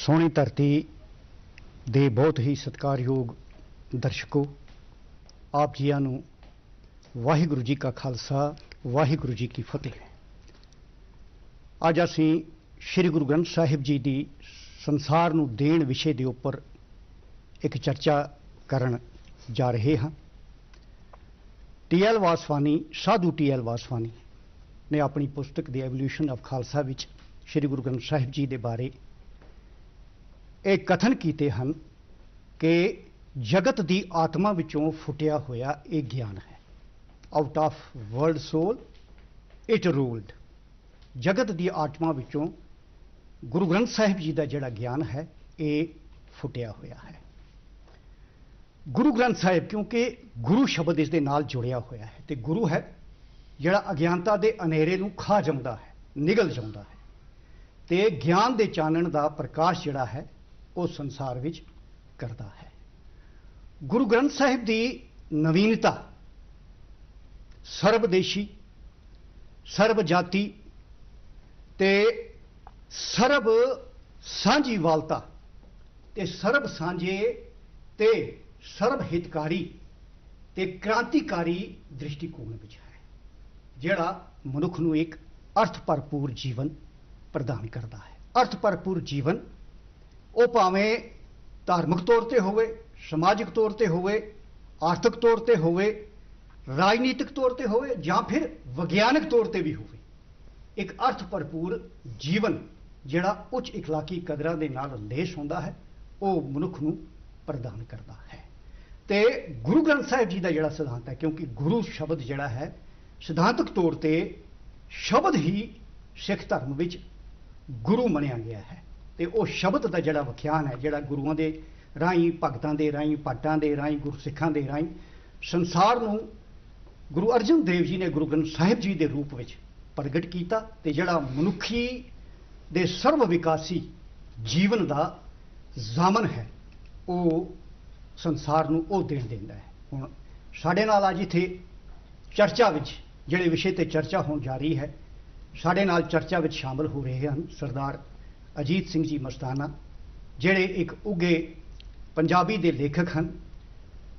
सोहनी धरती ਦੇ बहुत ही सत्कारयोग दर्शकों, आप जीआं नूं वाहिगुरू जी का खालसा वाहिगुरू जी की फतेह। अज असीं श्री गुरु ग्रंथ साहिब जी की संसार नूं देण विषय के उपर एक चर्चा करन जा रहे हाँ। टी.एल. वासवानी, साधु टी.एल. वासवानी ने अपनी पुस्तक द एवोल्यूशन ऑफ खालसा विच श्री गुरु ग्रंथ साहिब जी के बारे एक कथन किए हैं कि जगत की आत्मा विचों फुटिया होया एक ज्ञान है। Out of world soul it ruled. जगत की आत्मा विचों गुरु ग्रंथ साहिब जी का जिहड़ा ज्ञान है ये फुटिया होया है। गुरु ग्रंथ साहिब क्योंकि गुरु शब्द इस दे नाल जुड़िया होया है, तो गुरु है जिहड़ा अज्ञानता के अनेरे नूं खा जांदा है, निगल जांदा है, ते ज्ञान के चानण का प्रकाश जिहड़ा है वो संसार विच करता है। गुरु ग्रंथ साहिब की नवीनता सर्वदेशी, सर्व जाति ते सर्व सांझीवालता ते सर्व सांझे ते सर्व हितकारी ते क्रांतिकारी दृष्टिकोण विच है, जिहड़ा मनुख नूं एक अर्थ भरपूर जीवन प्रदान करता है। अर्थ भरपूर जीवन वो भावें धार्मिक तौर पर होवे, समाजिक तौर पर होवे, आर्थिक तौर पर होवे, राजनीतिक तौर पर होवे, या फिर विज्ञानिक तौर पर भी होवे। एक अर्थ भरपूर जीवन जिहड़ा उच्च इखलाकी कदरां दे नाल लेस होंदा है वो मनुख नूं प्रदान करता है। ते गुरु ग्रंथ साहिब जी का जिहड़ा सिद्धांत है, क्योंकि गुरु शब्द जिहड़ा है सिद्धांतक तौर पर शब्द ही सिख धर्म विच गुरु मनिया गया है। तो वह शब्द का जिहड़ा विख्यान है, जिहड़ा गुरुओं के राही, भगतों के राही, पाटां के राही, गुरु सिखां के राही संसार नूं गुरु अर्जन देव जी ने गुरु ग्रंथ साहिब जी के रूप में प्रगट किया। तो जिहड़ा मनुखी दे सर्व विकासी जीवन का जामन है वो संसार नूं वो देण दिंदा है। हुण साडे नाल अज इत्थे चर्चा विच जिहड़े विषय ते चर्चा होण जा रही है, साडे नाल चर्चा विच शामिल हो रहे हैं सरदार अजीत सिंह जी मस्ताना, जिहड़े एक उगे पंजाबी दे लेखक हैं,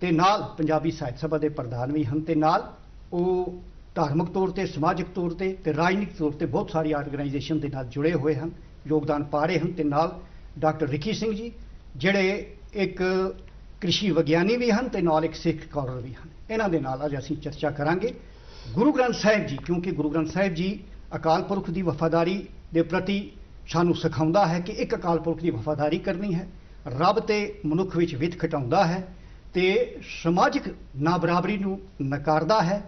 ते नाल पंजाबी साहित्य सभा के प्रधान भी हैं, ते नाल वो धार्मिक तौर पर, समाजिक तौर पर ते राजनीतिक तौर पर बहुत सारी ऑर्गेनाइजेशन के नाल जुड़े हुए हैं, योगदान पा रहे हैं। ते नाल डॉक्टर रिकी सिंह जी जिहड़े एक कृषि विज्ञानी भी हैं, ते नाल एक सिख स्कॉलर भी हैं। इन्हां दे नाल अज असीं चर्चा करांगे गुरु ग्रंथ साहिब जी, क्योंकि गुरु ग्रंथ साहिब जी अकाल पुरख की वफादारी के प्रति सानू सिखाउंदा है कि एक अकाल पुरख की वफादारी करनी है, रब ते मनुख विच वित खटाउंदा है, ते समाजिक ना बराबरी नूं नकारदा है,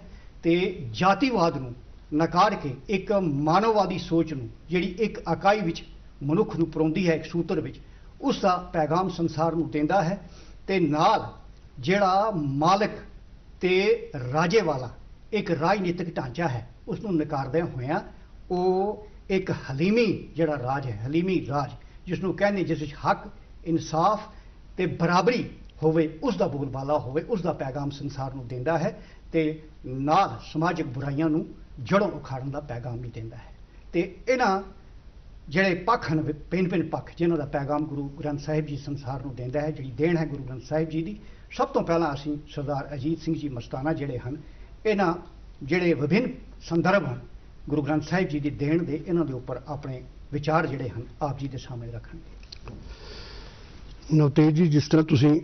ते जातिवाद नूं नकार के एक मानववादी सोच नूं जिहड़ी एक इकाई विच मनुख नूं परोंदी है, एक सूत्र विच उसका पैगाम संसार नूं देंदा है। ते नाल जिहड़ा मालिक ते राजे वाला एक राजनीतिक ढांचा है उसनूं नकारदे होया वो एक हलीमी जिहड़ा राज है, हलीमी राज जिसनों कहने जिस हक, इंसाफ ते बराबरी होवे, उसका बोलबाला होवे, उसका पैगाम संसार नूं देंदा है, ते नाल समाजिक बुराइयां नूं जड़ों उखाड़न का पैगाम भी देंदा है। ते इन्हां जिहड़े पक्ष हैं, भिन्न भिन्न पक्ष जिन्हां दा पैगाम गुरु ग्रंथ साहिब जी संसार नूं देंदा है, जिहड़ी देण है गुरु ग्रंथ साहिब जी की। सब तो पहला असीं सरदार अजीत सिंह जी मस्ताना जिहड़े हैं, इन्हां जिहड़े विभिन्न संदर्भ हैं गुरु ग्रंथ साहिब जी की देण दे, इन्हां दे उपर अपने विचार जिहड़े हैं आप जी के सामने रखणगे। नवतेज जी, जिस तरह तुसीं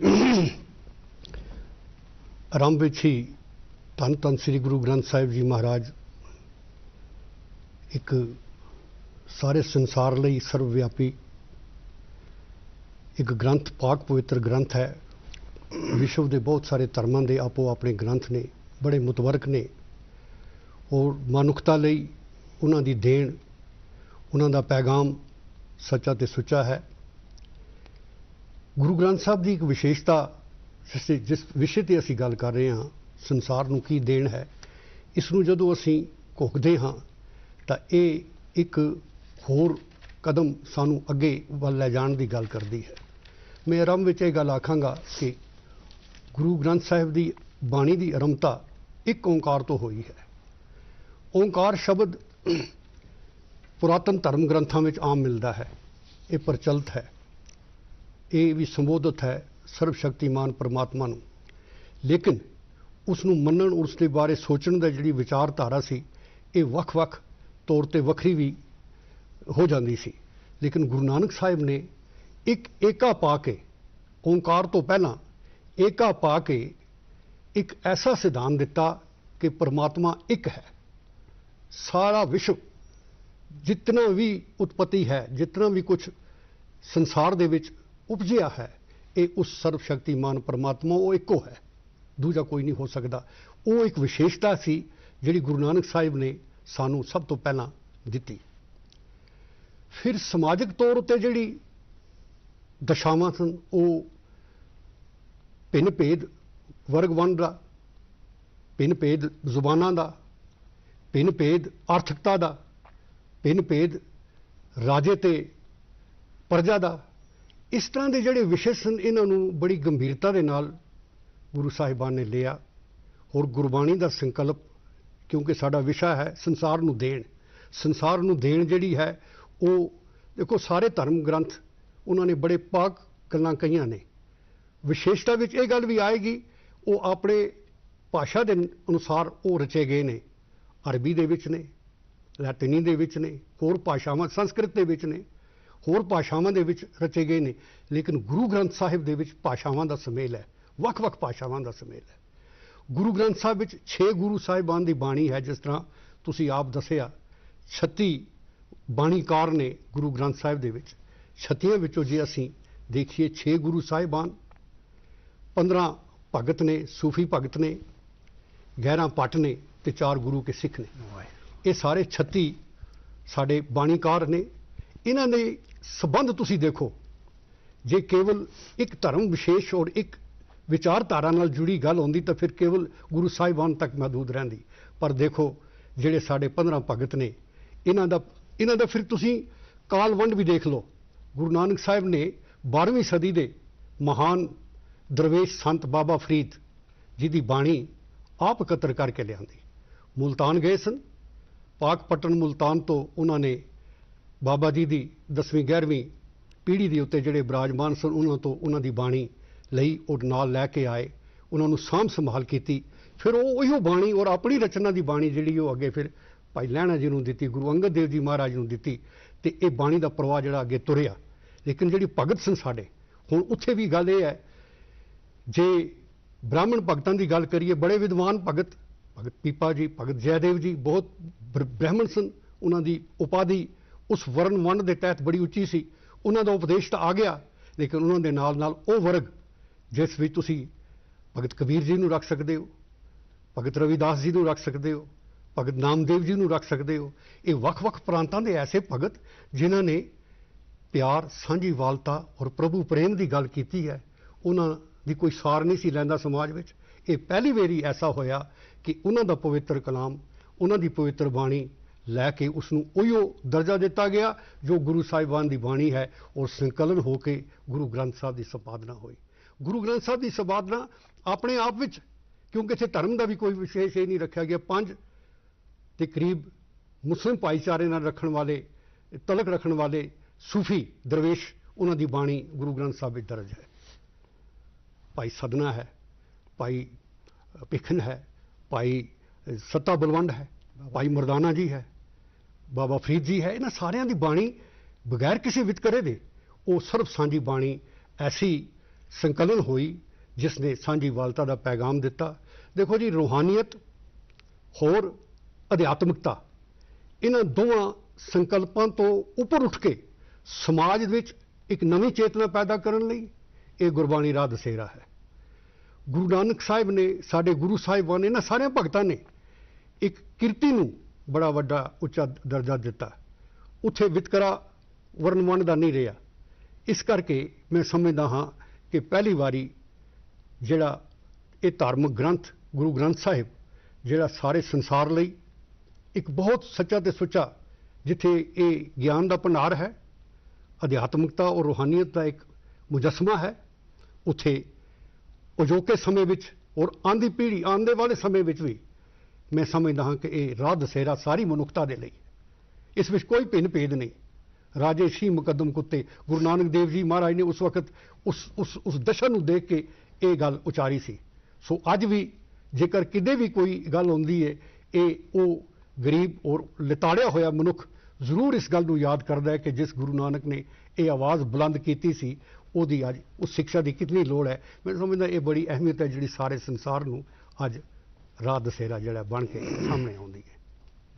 आरंभ विच ही धन धन श्री गुरु ग्रंथ साहिब जी महाराज एक सारे संसार लई सर्वव्यापी एक ग्रंथ, पाक पवित्र ग्रंथ है। विश्व के बहुत सारे धर्मां दे आपो अपने ग्रंथ ने, बड़े मुतवरक ने, और मनुखता लई उन्हां दी देण, उन्हां दा पैगाम सच्चा ते सुच्चा है। गुरु ग्रंथ साहब की एक विशेषता जिस विषय ते असीं गल कर रहे हैं, संसार नूं की देण है, इसनूं जदों असीं घुकदे हां तां इह एक होर कदम सानूं अगे वल लै जाण दी गल करदी है। मैं आरंभ विच इह गल आखांगा कि गुरु ग्रंथ साहिब की बाणी की आरंभता एक ओंकार तो हुई है। ओंकार शब्द पुरातन धर्म ग्रंथों में आम मिलता है, ये प्रचलित है। ਇਹ ਵੀ ਸੰਬੋਧਿਤ ਹੈ ਸਰਬ ਸ਼ਕਤੀਮਾਨ ਪਰਮਾਤਮਾ ਨੂੰ, ਲੇਕਿਨ ਉਸ ਨੂੰ ਮੰਨਣ, ਉਸ ਦੇ ਬਾਰੇ ਸੋਚਣ ਦਾ ਜਿਹੜੀ ਵਿਚਾਰਧਾਰਾ ਸੀ ਇਹ ਵੱਖ-ਵੱਖ ਤੌਰ ਤੇ ਵੱਖਰੀ ਵੀ ਹੋ ਜਾਂਦੀ ਸੀ। ਲੇਕਿਨ ਗੁਰੂ ਨਾਨਕ ਸਾਹਿਬ ਨੇ ਇੱਕ ਏਕਾ ਪਾ ਕੇ, ਓਂਕਾਰ ਤੋਂ ਪਹਿਲਾਂ ਏਕਾ ਪਾ ਕੇ ਇੱਕ ਐਸਾ ਸਿਧਾਂਤ ਦਿੱਤਾ ਕਿ ਪਰਮਾਤਮਾ ਇੱਕ ਹੈ। ਸਾਰਾ ਵਿਸ਼ਵ ਜਿਤਨਾ ਵੀ ਉਤਪਤੀ ਹੈ, ਜਿਤਨਾ ਵੀ ਕੁਝ ਸੰਸਾਰ ਦੇ ਵਿੱਚ ਉਪਜਿਆ ਹੈ, ਇਹ ਉਸ ਸਰਬ ਸ਼ਕਤੀਮਾਨ ਪਰਮਾਤਮਾ, ਉਹ ਇੱਕੋ ਹੈ, ਦੂਜਾ ਕੋਈ ਨਹੀਂ ਹੋ ਸਕਦਾ। ਉਹ ਇੱਕ ਵਿਸ਼ੇਸ਼ਤਾ ਸੀ ਜਿਹੜੀ ਗੁਰੂ ਨਾਨਕ ਸਾਹਿਬ ਨੇ ਸਾਨੂੰ ਸਭ ਤੋਂ ਪਹਿਲਾਂ ਦਿੱਤੀ। ਫਿਰ ਸਮਾਜਿਕ ਤੌਰ ਉੱਤੇ ਜਿਹੜੀ ਦਸ਼ਾਵਾਂ ਸਨ, ਉਹ ਭਿੰਨ ਭੇਦ ਵਰਗ ਵੰਡ ਦਾ, ਭਿੰਨ ਭੇਦ ਜ਼ੁਬਾਨਾਂ ਦਾ, ਭਿੰਨ ਭੇਦ ਆਰਥਿਕਤਾ ਦਾ, ਭਿੰਨ ਭੇਦ ਰਾਜੇ ਤੇ ਪ੍ਰਜਾ ਦਾ, ਇਸ ਤਰ੍ਹਾਂ ਦੇ ਜਿਹੜੇ ਵਿਸ਼ੇ ਸਨ, ਇਹਨਾਂ ਨੂੰ ਬੜੀ ਗੰਭੀਰਤਾ ਦੇ ਨਾਲ ਗੁਰੂ ਸਾਹਿਬਾਨ ਨੇ ਲਿਆ। ਹੋਰ ਗੁਰਬਾਣੀ ਦਾ ਸੰਕਲਪ, ਕਿਉਂਕਿ ਸਾਡਾ ਵਿਸ਼ਾ ਹੈ ਸੰਸਾਰ ਨੂੰ ਦੇਣ, ਸੰਸਾਰ ਨੂੰ ਦੇਣ ਜਿਹੜੀ ਹੈ ਉਹ ਦੇਖੋ ਸਾਰੇ ਧਰਮ ਗ੍ਰੰਥ ਉਹਨਾਂ ਨੇ ਬੜੇ ਪਾਕ ਗੱਲਾਂ ਕਹੀਆਂ ਨੇ। ਵਿਸ਼ੇਸ਼ਤਾ ਵਿੱਚ ਇਹ ਗੱਲ ਵੀ ਆਏਗੀ, ਉਹ ਆਪਣੇ ਭਾਸ਼ਾ ਦੇ ਅਨੁਸਾਰ ਉਹ ਰਚੇ ਗਏ ਨੇ। ਅਰਬੀ ਦੇ ਵਿੱਚ ਨੇ, ਲੈਟਿਨੀ ਦੇ ਵਿੱਚ ਨੇ, ਹੋਰ ਭਾਸ਼ਾਵਾਂ ਸੰਸਕ੍ਰਿਤ ਦੇ ਵਿੱਚ ਨੇ, ਹੋਰ ਭਾਸ਼ਾਵਾਂ ਦੇ ਵਿੱਚ ਰਚੇ ਗਏ ਨੇ। ਲੇਕਿਨ ਗੁਰੂ ਗ੍ਰੰਥ ਸਾਹਿਬ ਦੇ ਵਿੱਚ ਭਾਸ਼ਾਵਾਂ ਦਾ ਸੁਮੇਲ ਹੈ, ਵੱਖ-ਵੱਖ ਭਾਸ਼ਾਵਾਂ ਦਾ ਸੁਮੇਲ ਹੈ। ਗੁਰੂ ਗ੍ਰੰਥ ਸਾਹਿਬ ਵਿੱਚ 6 ਗੁਰੂ ਸਾਹਿਬਾਨ ਦੀ ਬਾਣੀ ਹੈ, ਜਿਸ ਤਰ੍ਹਾਂ ਤੁਸੀਂ ਆਪ ਦੱਸਿਆ 36 ਬਾਣੀਕਾਰ ਨੇ ਗੁਰੂ ਗ੍ਰੰਥ ਸਾਹਿਬ ਦੇ ਵਿੱਚ। 36 ਵਿੱਚੋਂ ਜੇ ਅਸੀਂ ਦੇਖੀਏ 6 ਗੁਰੂ ਸਾਹਿਬਾਨ, 15 ਭਗਤ ਨੇ, ਸੂਫੀ ਭਗਤ ਨੇ, 11 ਭੱਟ ਨੇ ਤੇ 4 ਗੁਰੂ ਕੇ ਸਿੱਖ ਨੇ। ਇਹ ਸਾਰੇ 36 ਸਾਡੇ ਬਾਣੀਕਾਰ ਨੇ। ਇਹਨਾਂ ਦੇ ਸੰਬੰਧ ਤੁਸੀਂ ਦੇਖੋ, ਜੇ ਕੇਵਲ ਇੱਕ ਧਰਮ ਵਿਸ਼ੇਸ਼ ਔਰ ਇੱਕ ਵਿਚਾਰਧਾਰਾ ਨਾਲ ਜੁੜੀ ਗੱਲ ਹੁੰਦੀ ਤਾਂ ਫਿਰ ਕੇਵਲ ਗੁਰੂ ਸਾਹਿਬਾਨ ਤੱਕ ਮਹਦੂਦ ਰਹਿੰਦੀ। ਪਰ ਦੇਖੋ ਜਿਹੜੇ ਸਾਡੇ 15 ਭਗਤ ਨੇ, ਇਹਨਾਂ ਦਾ ਫਿਰ ਤੁਸੀਂ ਕਾਲ ਵੰਡ ਵੀ ਦੇਖ ਲਓ। ਗੁਰੂ ਨਾਨਕ ਸਾਹਿਬ ਨੇ 12ਵੀਂ ਸਦੀ ਦੇ ਮਹਾਨ ਦਰਵੇਸ਼ ਸੰਤ ਬਾਬਾ ਫਰੀਦ ਜੀ ਦੀ ਬਾਣੀ ਆਪ ਇਕੱਤਰ ਕਰਕੇ ਲਿਆਂਦੀ। ਮੁਲਤਾਨ ਗਏ ਸਨ, ਪਾਕ ਪਟਨ ਮੁਲਤਾਨ ਤੋਂ ਉਹਨਾਂ ਨੇ ਬਾਬਾ ਜੀ ਦੀ 10ਵੀਂ 11ਵੀਂ ਪੀੜ੍ਹੀ ਦੇ ਉੱਤੇ ਜਿਹੜੇ ਬਿਰਾਜਮਾਨ ਸਨ ਉਹਨਾਂ ਤੋਂ ਉਹਨਾਂ ਦੀ ਬਾਣੀ ਲਈ, ਉਹ ਨਾਲ ਲੈ ਕੇ ਆਏ, ਉਹਨਾਂ ਨੂੰ ਸਾਂਭ ਸੰਭਾਲ ਕੀਤੀ। ਫਿਰ ਉਹ ਉਹੀਓ ਬਾਣੀ ਔਰ ਆਪਣੀ ਰਚਨਾ ਦੀ ਬਾਣੀ ਜਿਹੜੀ ਉਹ ਅੱਗੇ ਫਿਰ ਭਾਈ ਲਹਿਣਾ ਜੀ ਨੂੰ ਦਿੱਤੀ, ਗੁਰੂ ਅੰਗਦ ਦੇਵ ਜੀ ਮਹਾਰਾਜ ਨੂੰ ਦਿੱਤੀ, ਤੇ ਇਹ ਬਾਣੀ ਦਾ ਪ੍ਰਵਾਹ ਜਿਹੜਾ ਅੱਗੇ ਤੁਰਿਆ। ਲੇਕਿਨ ਜਿਹੜੀ ਭਗਤ ਸਨ ਸਾਡੇ, ਹੁਣ ਉੱਥੇ ਵੀ ਗੱਲ ਇਹ ਹੈ, ਜੇ ਬ੍ਰਾਹਮਣ ਭਗਤਾਂ ਦੀ ਗੱਲ ਕਰੀਏ, ਬੜੇ ਵਿਦਵਾਨ ਭਗਤ, ਭਗਤ ਪੀਪਾ ਜੀ, ਭਗਤ ਜੈਦੇਵ ਜੀ ਬਹੁਤ ਬ੍ਰਾਹਮਣ ਸਨ। ਉਹਨਾਂ ਦੀ ਉਪਾਧੀ ਉਸ ਵਰਨ ਵੰਡ ਦੇ ਤਹਿਤ ਬੜੀ ਉੱਚੀ ਸੀ। ਉਹਨਾਂ ਦਾ ਉਪਦੇਸ਼ ਤਾਂ ਆ ਗਿਆ, ਲੇਕਿਨ ਉਹਨਾਂ ਦੇ ਨਾਲ ਨਾਲ ਉਹ ਵਰਗ ਜਿਸ ਵਿੱਚ ਤੁਸੀਂ ਭਗਤ ਕਬੀਰ ਜੀ ਨੂੰ ਰੱਖ ਸਕਦੇ ਹੋ, ਭਗਤ ਰਵਿਦਾਸ ਜੀ ਨੂੰ ਰੱਖ ਸਕਦੇ ਹੋ, ਭਗਤ ਨਾਮਦੇਵ ਜੀ ਨੂੰ ਰੱਖ ਸਕਦੇ ਹੋ। ਇਹ ਵੱਖ-ਵੱਖ ਪ੍ਰਾਂਤਾਂ ਦੇ ਐਸੇ ਭਗਤ ਜਿਨ੍ਹਾਂ ਨੇ ਪਿਆਰ, ਸਾਂਝੀਵਾਲਤਾ ਔਰ ਪ੍ਰਭੂ ਪ੍ਰੇਮ ਦੀ ਗੱਲ ਕੀਤੀ ਹੈ। ਉਹਨਾਂ ਦੀ ਕੋਈ ਸਾਰ ਨਹੀਂ ਸੀ ਲੈਂਦਾ ਸਮਾਜ ਵਿੱਚ। ਇਹ ਪਹਿਲੀ ਵਾਰੀ ਐਸਾ ਹੋਇਆ ਕਿ ਉਹਨਾਂ ਦਾ ਪਵਿੱਤਰ ਕਲਾਮ, ਉਹਨਾਂ ਦੀ ਪਵਿੱਤਰ ਬਾਣੀ ਲੈ ਕੇ ਉਸ ਨੂੰ ਉਹੀਓ ਦਰਜਾ ਦਿੱਤਾ ਗਿਆ ਜੋ ਗੁਰੂ ਸਾਹਿਬਾਨ ਦੀ ਬਾਣੀ ਹੈ, ਔਰ ਸੰਕਲਨ ਹੋ ਕੇ ਗੁਰੂ ਗ੍ਰੰਥ ਸਾਹਿਬ ਦੀ ਸੰਪਾਦਨਾ ਹੋਈ। ਗੁਰੂ ਗ੍ਰੰਥ ਸਾਹਿਬ ਦੀ ਸੰਪਾਦਨਾ ਆਪਣੇ ਆਪ ਵਿੱਚ, ਕਿਉਂਕਿ ਇੱਥੇ ਧਰਮ ਦਾ ਵੀ ਕੋਈ ਵਿਸ਼ੇਸ਼ ਇਹ ਨਹੀਂ ਰੱਖਿਆ ਗਿਆ, 5 ਦੇ ਕਰੀਬ ਮੁਸਲਿਮ ਭਾਈਚਾਰੇ ਨਾਲ ਰੱਖਣ ਵਾਲੇ, ਤਲਕ ਰੱਖਣ ਵਾਲੇ ਸੂਫੀ ਦਰਵੇਸ਼, ਉਹਨਾਂ ਦੀ ਬਾਣੀ ਗੁਰੂ ਗ੍ਰੰਥ ਸਾਹਿਬ ਵਿੱਚ ਦਰਜ ਹੈ। ਭਾਈ ਸਦਨਾ ਹੈ, ਭਾਈ ਭਿਖਨ ਹੈ, ਭਾਈ ਸੱਤਾ ਬਲਵੰਡ ਹੈ, ਭਾਈ ਮਰਦਾਨਾ ਜੀ ਹੈ, ਬਾਬਾ ਫਰੀਦ ਜੀ ਹੈ। ਇਹਨਾਂ ਸਾਰਿਆਂ ਦੀ ਬਾਣੀ ਬਗੈਰ ਕਿਸੇ ਵਿਤਕਰੇ ਦੇ ਉਹ ਸਰਬ ਸਾਂਝੀ ਬਾਣੀ ਐਸੀ ਸੰਕਲਨ ਹੋਈ ਜਿਸ ਨੇ ਸਾਂਝੀਵਾਲਤਾ ਦਾ ਪੈਗਾਮ ਦਿੱਤਾ। ਦੇਖੋ ਜੀ, ਰੂਹਾਨੀਅਤ ਹੋਰ ਅਧਿਆਤਮਿਕਤਾ, ਇਹਨਾਂ ਦੋਵਾਂ ਸੰਕਲਪਾਂ ਤੋਂ ਉੱਪਰ ਉੱਠ ਕੇ ਸਮਾਜ ਵਿੱਚ ਇੱਕ ਨਵੀਂ ਚੇਤਨਾ ਪੈਦਾ ਕਰਨ ਲਈ ਇਹ ਗੁਰਬਾਣੀ ਰਾਹ ਦਸੇਰਾ ਹੈ। ਗੁਰੂ ਨਾਨਕ ਸਾਹਿਬ ਨੇ, ਸਾਡੇ ਗੁਰੂ ਸਾਹਿਬਾਨ ਨੇ, ਇਹਨਾਂ ਸਾਰਿਆਂ ਭਗਤਾਂ ਨੇ ਇੱਕ ਕਿਰਤੀ ਨੂੰ ਬੜਾ ਵੱਡਾ ਉੱਚਾ ਦਰਜਾ ਦਿੱਤਾ। ਉੱਥੇ ਵਿਤਕਰਾ ਵਰਨਵੰਡ ਦਾ ਨਹੀਂ ਰਿਹਾ। ਇਸ ਕਰਕੇ ਮੈਂ ਸਮਝਦਾ ਹਾਂ ਕਿ ਪਹਿਲੀ ਵਾਰੀ ਜਿਹੜਾ ਇਹ ਧਾਰਮਿਕ ਗ੍ਰੰਥ ਗੁਰੂ ਗ੍ਰੰਥ ਸਾਹਿਬ, ਜਿਹੜਾ ਸਾਰੇ ਸੰਸਾਰ ਲਈ ਇੱਕ ਬਹੁਤ ਸੱਚਾ ਤੇ ਸੁੱਚਾ, ਜਿੱਥੇ ਇਹ ਗਿਆਨ ਦਾ ਭੰਡਾਰ ਹੈ, ਅਧਿਆਤਮਿਕਤਾ ਔਰ ਰੂਹਾਨੀਅਤ ਦਾ ਇੱਕ ਮੁਜੱਸਮਾ ਹੈ, ਉੱਥੇ ਅਜੋਕੇ ਸਮੇਂ ਵਿੱਚ ਔਰ ਆਉਂਦੀ ਪੀੜ੍ਹੀ, ਆਉਂਦੇ ਵਾਲੇ ਸਮੇਂ ਵਿੱਚ ਵੀ ਮੈਂ ਸਮਝਦਾ ਹਾਂ ਕਿ ਇਹ ਰਾਹ ਦਸੇਰਾ ਸਾਰੀ ਮਨੁੱਖਤਾ ਦੇ ਲਈ। ਇਸ ਵਿੱਚ ਕੋਈ ਭਿੰਨ ਭੇਦ ਨਹੀਂ। ਰਾਜੇ ਸ਼ੀ ਮੁਕੱਦਮ ਕੁੱਤੇ। ਗੁਰੂ ਨਾਨਕ ਦੇਵ ਜੀ ਮਹਾਰਾਜ ਨੇ ਉਸ ਵਕਤ ਉਸ ਦਸ਼ਾ ਨੂੰ ਦੇਖ ਕੇ ਇਹ ਗੱਲ ਉਚਾਰੀ ਸੀ। ਸੋ ਅੱਜ ਵੀ ਜੇਕਰ ਕਿਤੇ ਵੀ ਕੋਈ ਗੱਲ ਹੁੰਦੀ ਹੈ, ਇਹ ਉਹ ਗਰੀਬ ਔਰ ਲਿਤਾੜਿਆ ਹੋਇਆ ਮਨੁੱਖ ਜ਼ਰੂਰ ਇਸ ਗੱਲ ਨੂੰ ਯਾਦ ਕਰਦਾ ਹੈ ਕਿ ਜਿਸ ਗੁਰੂ ਨਾਨਕ ਨੇ ਇਹ ਆਵਾਜ਼ ਬੁਲੰਦ ਕੀਤੀ ਸੀ, ਉਹਦੀ ਅੱਜ ਉਸ ਸਿੱਖਿਆ ਦੀ ਕਿਤਨੀ ਲੋੜ ਹੈ। ਮੈਂ ਸਮਝਦਾ ਇਹ ਬੜੀ ਅਹਿਮੀਅਤ ਹੈ ਜਿਹੜੀ ਸਾਰੇ ਸੰਸਾਰ ਨੂੰ ਅੱਜ ਰਾਹ ਦਸੇਰਾ ਜਿਹੜਾ ਬਣ ਕੇ ਸਾਹਮਣੇ ਆਉਂਦੀ ਹੈ।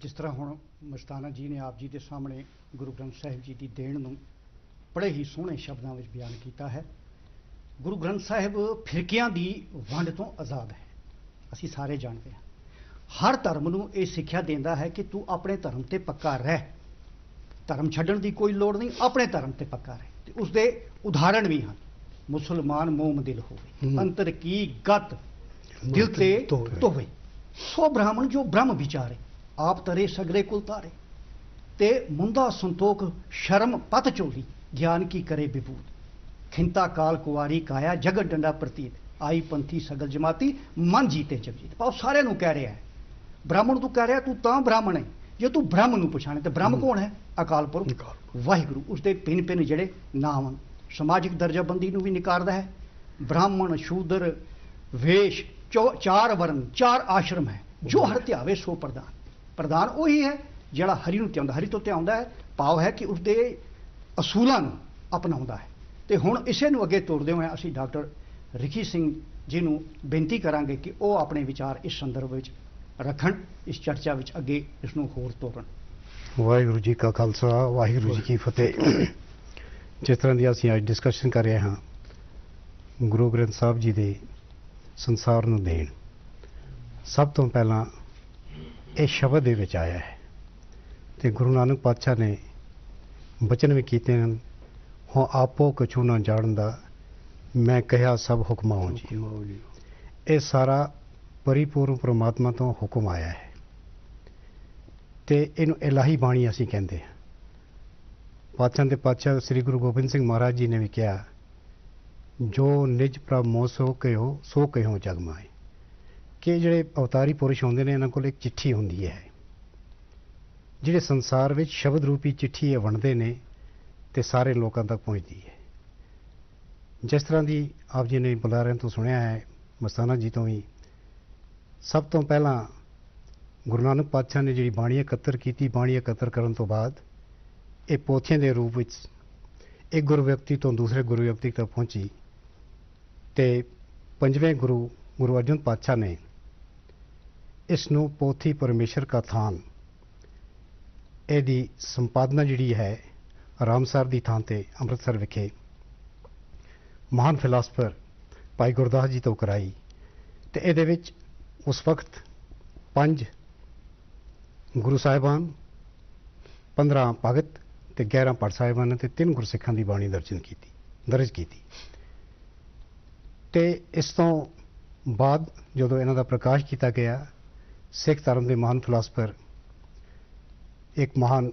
ਜਿਸ ਤਰ੍ਹਾਂ ਹੁਣ ਮਸਤਾਨਾ ਜੀ ਨੇ ਆਪ ਜੀ ਦੇ ਸਾਹਮਣੇ ਗੁਰੂ ਗ੍ਰੰਥ ਸਾਹਿਬ ਜੀ ਦੀ ਦੇਣ ਨੂੰ ਬੜੇ ਹੀ ਸੋਹਣੇ ਸ਼ਬਦਾਂ ਵਿੱਚ ਬਿਆਨ ਕੀਤਾ ਹੈ। ਗੁਰੂ ਗ੍ਰੰਥ ਸਾਹਿਬ ਫਿਰਕਿਆਂ ਦੀ ਵੰਡ ਤੋਂ ਆਜ਼ਾਦ ਹੈ, ਅਸੀਂ ਸਾਰੇ ਜਾਣਦੇ ਹਾਂ। ਹਰ ਧਰਮ ਨੂੰ ਇਹ ਸਿੱਖਿਆ ਦਿੰਦਾ ਹੈ ਕਿ ਤੂੰ ਆਪਣੇ ਧਰਮ ਤੇ ਪੱਕਾ ਰਹਿ, ਧਰਮ ਛੱਡਣ ਦੀ ਕੋਈ ਲੋੜ ਨਹੀਂ, ਆਪਣੇ ਧਰਮ ਤੇ ਪੱਕਾ ਰਹਿ। ਤੇ ਉਸ ਦੇ ਉਦਾਹਰਣ ਵੀ ਹਨ। ਮੁਸਲਮਾਨ ਮੋਮ ਦਿਲ ਹੋਵੇ, ਅੰਤਰ ਕੀ ਗਤ ਦਿਲ ਤੇ ਧੋਵੇ, ਸੋ ਬ੍ਰਾਹਮਣ ਜੋ ਬ੍ਰਹਮ ਵਿਚਾਰੇ, ਆਪ ਤਰੇ ਸਗਲੇ ਕੁਲ ਤਾਰੇ। ਤੇ ਮੁੰਦਾ ਸੰਤੋਖ ਸ਼ਰਮ ਪਤ ਚੋਲੀ, ਗਿਆਨ ਕੀ ਕਰੇ ਵਿਭੂਤ। ਖਿੰਤਾ ਕਾਲ ਕੁਵਾਰੀ ਕਾਇਆ, ਜਗਤ ਡੰਡਾ ਪ੍ਰਤੀਤ, ਆਈ ਪੰਥੀ ਸਗਲ ਜਮਾਤੀ, ਮਨ ਜੀਤੇ ਜਗਜੀਤ। ਭਾਵ ਸਾਰਿਆਂ ਨੂੰ ਕਹਿ ਰਿਹਾ ਹੈ, ਬ੍ਰਾਹਮਣ ਤੂੰ ਕਹਿ ਰਿਹਾ ਤੂੰ ਤਾਂ ਬ੍ਰਾਹਮਣ ਹੈ ਜੇ ਤੂੰ ਬ੍ਰਹਮ ਨੂੰ ਪਛਾਣੇ। ਤੇ ਬ੍ਰਹਮ ਕੌਣ ਹੈ? ਅਕਾਲ ਪੁਰਖ ਵਾਹਿਗੁਰੂ। ਉਸਦੇ ਭਿੰਨ ਭਿੰਨ ਜਿਹੜੇ ਨਾਮ ਹਨ। ਸਮਾਜਿਕ ਦਰਜਾਬੰਦੀ ਨੂੰ ਵੀ ਨਿਕਾਰਦਾ ਹੈ। ਬ੍ਰਾਹਮਣ, ਸ਼ੂਦਰ, ਵੇਸ਼, 4 ਵਰਨ, 4 ਆਸ਼ਰਮ ਹੈ। ਜੋ ਹਰ ਧਿਆਵੇ ਸੋ ਪ੍ਰਧਾਨ। ਪ੍ਰਧਾਨ ਉਹੀ ਹੈ ਜਿਹੜਾ ਹਰੀ ਨੂੰ ਧਿਆਉਂਦਾ, ਹਰੀ ਤੋਂ ਧਿਆਉਂਦਾ ਹੈ। ਭਾਵ ਹੈ ਕਿ ਉਸਦੇ ਅਸੂਲਾਂ ਨੂੰ ਅਪਣਾਉਂਦਾ ਹੈ। ਤੇ ਹੁਣ ਇਸੇ ਨੂੰ ਅੱਗੇ ਤੋਰਦੇ ਹੋਏ ਅਸੀਂ ਡਾਕਟਰ ਰਿਖੀ ਸਿੰਘ ਜੀ ਨੂੰ ਬੇਨਤੀ ਕਰਾਂਗੇ ਕਿ ਉਹ ਆਪਣੇ ਵਿਚਾਰ ਇਸ ਸੰਦਰਭ ਵਿੱਚ ਰੱਖਣ, ਇਸ ਚਰਚਾ ਵਿੱਚ ਅੱਗੇ ਇਸ ਨੂੰ ਹੋਰ ਤੋਰਨ। ਵਾਹਿਗੁਰੂ ਜੀ ਕਾ ਖਾਲਸਾ, ਵਾਹਿਗੁਰੂ ਜੀ ਕੀ ਫਤਿਹ। ਜਿਸ ਤਰ੍ਹਾਂ ਦੀ ਅਸੀਂ ਅੱਜ ਡਿਸਕਸ਼ਨ ਕਰ ਰਹੇ ਹਾਂ ਗੁਰੂ ਗ੍ਰੰਥ ਸਾਹਿਬ ਜੀ ਦੇ ਸੰਸਾਰ ਨੂੰ ਦੇਣ, ਸਭ ਤੋਂ ਪਹਿਲਾਂ ਇਹ ਸ਼ਬਦ ਦੇ ਵਿੱਚ ਆਇਆ ਹੈ ਤੇ ਗੁਰੂ ਨਾਨਕ ਪਾਤਸ਼ਾਹ ਨੇ ਬਚਨ ਵੀ ਕੀਤੇ ਹਨ, ਹੋ ਆਪੋ ਕਛੂ ਨਾ ਜਾਣਦਾ, ਮੈਂ ਕਿਹਾ ਸਭ ਹੁਕਮਾਂ ਜੀ। ਇਹ ਸਾਰਾ ਪਰਿਪੂਰਨ ਪ੍ਰਮਾਤਮਾ ਤੋਂ ਹੁਕਮ ਆਇਆ ਹੈ ਤੇ ਇਹਨੂੰ ਇਲਾਹੀ ਬਾਣੀ ਅਸੀਂ ਕਹਿੰਦੇ ਹਾਂ। ਪਾਤਸ਼ਾਹ ਦੇ ਪਾਤਸ਼ਾਹ ਸ੍ਰੀ ਗੁਰੂ ਗੋਬਿੰਦ ਸਿੰਘ ਮਹਾਰਾਜ ਜੀ ਨੇ ਵੀ ਕਿਹਾ, ਜੋ ਨਿਜ ਪ੍ਰਭ ਮੋਹ ਸੋ ਕਹਿਓ ਜਗ ਮਾਏ। ਕਿ ਜਿਹੜੇ ਅਵਤਾਰੀ ਪੁਰਸ਼ ਹੁੰਦੇ ਨੇ ਇਹਨਾਂ ਕੋਲ ਇੱਕ ਚਿੱਠੀ ਹੁੰਦੀ ਹੈ, ਜਿਹੜੇ ਸੰਸਾਰ ਵਿੱਚ ਸ਼ਬਦ ਰੂਪੀ ਚਿੱਠੀ ਇਹ ਵੰਡਦੇ ਨੇ ਤੇ ਸਾਰੇ ਲੋਕਾਂ ਤੱਕ ਪਹੁੰਚਦੀ ਹੈ। ਜਿਸ ਤਰ੍ਹਾਂ ਦੀ ਆਪ ਜੀ ਨੇ ਬੁਲਾਰਿਆਂ ਤੋਂ ਸੁਣਿਆ ਹੈ, ਮਸਤਾਨਾ ਜੀ ਤੋਂ ਵੀ, ਸਭ ਤੋਂ ਪਹਿਲਾਂ ਗੁਰੂ ਨਾਨਕ ਪਾਤਸ਼ਾਹ ਨੇ ਜਿਹੜੀ ਬਾਣੀ ਇਕੱਤਰ ਕੀਤੀ, ਬਾਣੀ ਇਕੱਤਰ ਕਰਨ ਤੋਂ ਬਾਅਦ ਇਹ ਪੋਥੀਆਂ ਦੇ ਰੂਪ ਵਿੱਚ ਇੱਕ ਗੁਰੂ ਵਿਅਕਤੀ ਤੋਂ ਦੂਸਰੇ ਗੁਰੂ ਵਿਅਕਤੀ ਤੱਕ ਪਹੁੰਚੀ ਤੇ ਪੰਜਵੇਂ ਗੁਰੂ ਅਰਜਨ ਪਾਤਸ਼ਾਹ ਨੇ ਇਸ ਨੂੰ ਪੋਥੀ ਪਰਮੇਸ਼ਰ ਕਾ ਥਾਨ, ਇਹਦੀ ਸੰਪਾਦਨਾ ਜਿਹੜੀ ਹੈ ਰਾਮਸਰ ਦੀ ਥਾਂ ਤੇ ਅੰਮ੍ਰਿਤਸਰ ਵਿਖੇ ਮਹਾਨ ਫਿਲਾਸਫਰ ਭਾਈ ਗੁਰਦਾਸ ਜੀ ਤੋਂ ਕਰਾਈ। ਤੇ ਇਹਦੇ ਵਿੱਚ ਉਸ ਵਕਤ 5 ਗੁਰੂ ਸਾਹਿਬਾਨ, 15 ਭਗਤ ਤੇ 11 ਭੱਟ ਸਾਹਿਬਾਨ ਤੇ 3 ਗੁਰਸਿੱਖਾਂ ਦੀ ਬਾਣੀ ਦਰਜ ਕੀਤੀ। ਤੇ ਇਸ ਤੋਂ ਬਾਅਦ ਜਦੋਂ ਇਹਨਾਂ ਦਾ ਪ੍ਰਕਾਸ਼ ਕੀਤਾ ਗਿਆ, ਸਿੱਖ ਧਰਮ ਦੇ ਮਹਾਨ ਫਿਲਾਸਫਰ, ਇੱਕ ਮਹਾਨ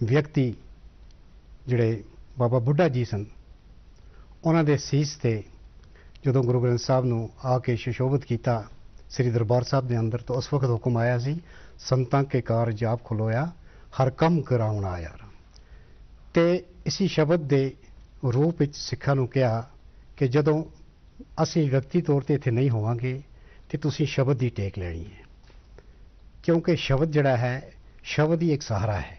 ਵਿਅਕਤੀ ਜਿਹੜੇ ਬਾਬਾ ਬੁੱਢਾ ਜੀ ਸਨ, ਉਹਨਾਂ ਦੇ ਸੀਸ ਤੇ ਜਦੋਂ ਗੁਰੂ ਗ੍ਰੰਥ ਸਾਹਿਬ ਨੂੰ ਆ ਕੇ ਸੁਸ਼ੋਭਿਤ ਕੀਤਾ ਸ੍ਰੀ ਦਰਬਾਰ ਸਾਹਿਬ ਦੇ ਅੰਦਰ, ਤਾਂ ਉਸ ਵਕਤ ਹੁਕਮ ਆਇਆ ਸੀ, ਸੰਤਾਂ ਕੇ ਕਾਰਜ ਆਪ ਖਲੋਇਆ, ਹਰ ਕੰਮ ਕਰਾਉਣ ਆਇਆ। ਤੇ ਇਸੀ ਸ਼ਬਦ ਦੇ ਰੂਪ ਵਿੱਚ ਸਿੱਖਾਂ ਨੂੰ ਕਿਹਾ ਕਿ ਜਦੋਂ ਅਸੀਂ ਵਿਅਕਤੀ ਤੌਰ ਤੇ ਇੱਥੇ ਨਹੀਂ ਹੋਵਾਂਗੇ ਤੇ ਤੁਸੀਂ ਸ਼ਬਦ ਦੀ ਟੇਕ ਲੈਣੀ ਹੈ, ਕਿਉਂਕਿ ਸ਼ਬਦ ਜਿਹੜਾ ਹੈ, ਸ਼ਬਦ ਹੀ ਇੱਕ ਸਹਾਰਾ ਹੈ।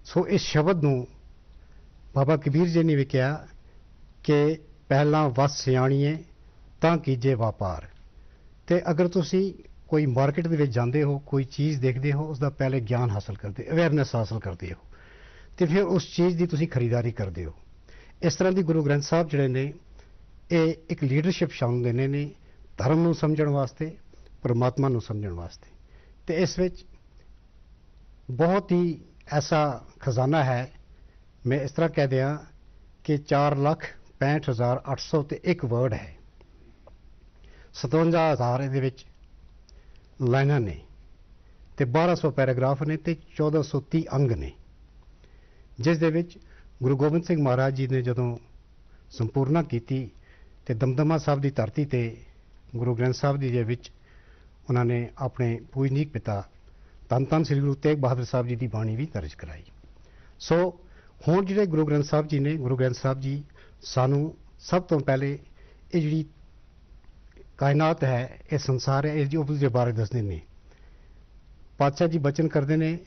ਸੋ ਇਸ ਸ਼ਬਦ ਨੂੰ ਬਾਬਾ ਕਬੀਰ ਜੀ ਨੇ ਵੀ ਕਿਹਾ ਕਿ ਪਹਿਲਾਂ ਵਸ ਸਿਆਣੀਏ ਤਾਂ ਕੀਜੇ ਵਪਾਰ। ਤੇ ਅਗਰ ਤੁਸੀਂ ਕੋਈ ਮਾਰਕੀਟ ਦੇ ਵਿੱਚ ਜਾਂਦੇ ਹੋ, ਕੋਈ ਚੀਜ਼ ਦੇਖਦੇ ਹੋ, ਉਸ ਦਾ ਪਹਿਲੇ ਗਿਆਨ ਹਾਸਲ ਕਰਦੇ, ਅਵੇਅਰਨੈਸ ਹਾਸਲ ਕਰਦੇ ਹੋ, ਤੇ ਫਿਰ ਉਸ ਚੀਜ਼ ਦੀ ਤੁਸੀਂ ਖਰੀਦਦਾਰੀ ਕਰਦੇ ਹੋ। ਇਸ ਤਰ੍ਹਾਂ ਦੀ ਗੁਰੂ ਗ੍ਰੰਥ ਸਾਹਿਬ ਜਿਹੜੇ ਨੇ ਇਹ ਇੱਕ ਲੀਡਰਸ਼ਿਪ ਸ਼ਾਮਲ ਦਿੰਦੇ ਨੇ ਧਰਮ ਨੂੰ ਸਮਝਣ ਵਾਸਤੇ, ਪਰਮਾਤਮਾ ਨੂੰ ਸਮਝਣ ਵਾਸਤੇ। ਤੇ ਇਸ ਵਿੱਚ ਬਹੁਤ ਹੀ ਐਸਾ ਖਜ਼ਾਨਾ ਹੈ, ਮੈਂ ਇਸ ਤਰ੍ਹਾਂ ਕਹਿ ਦਿਆਂ ਕਿ 4,65,800 ਤੇ ਇੱਕ ਵਰਡ ਹੈ, 57,000 ਇਹਦੇ ਵਿੱਚ ਲਾਈਨਾਂ ਨੇ ਤੇ 1200 ਪੈਰਾਗ੍ਰਾਫ ਨੇ ਤੇ 1430 ਅੰਗ ਨੇ, ਜਿਸ ਦੇ ਵਿੱਚ ਗੁਰੂ ਗੋਬਿੰਦ ਸਿੰਘ ਮਹਾਰਾਜ ਜੀ ਨੇ ਜਦੋਂ ਸੰਪੂਰਨਾ ਕੀਤੀ ਤੇ ਦਮਦਮਾ ਸਾਹਿਬ ਦੀ ਧਰਤੀ ਤੇ ਗੁਰੂ ਗ੍ਰੰਥ ਸਾਹਿਬ ਜੀ ਦੇ ਵਿੱਚ ਉਹਨਾਂ ਨੇ ਆਪਣੇ ਪੂਜਨੀਕ ਪਿਤਾ ਧੰਨ ਧੰਨ ਸ੍ਰੀ ਗੁਰੂ ਤੇਗ ਬਹਾਦਰ ਸਾਹਿਬ ਜੀ ਦੀ ਬਾਣੀ ਵੀ ਦਰਜ ਕਰਾਈ। ਸੋ ਹੁਣ ਜਿਹੜੇ ਗੁਰੂ ਗ੍ਰੰਥ ਸਾਹਿਬ ਜੀ ਨੇ, ਗੁਰੂ ਗ੍ਰੰਥ ਸਾਹਿਬ ਜੀ ਸਾਨੂੰ ਸਭ ਤੋਂ ਪਹਿਲੇ ਇਹ ਜਿਹੜੀ ਕਾਇਨਾਤ ਹੈ, ਇਹ ਸੰਸਾਰ ਹੈ, ਇਸ ਦੇ ਬਾਰੇ ਦੱਸਦੇ ਨੇ। ਪਾਤਸ਼ਾਹ ਜੀ ਬਚਨ ਕਰਦੇ ਨੇ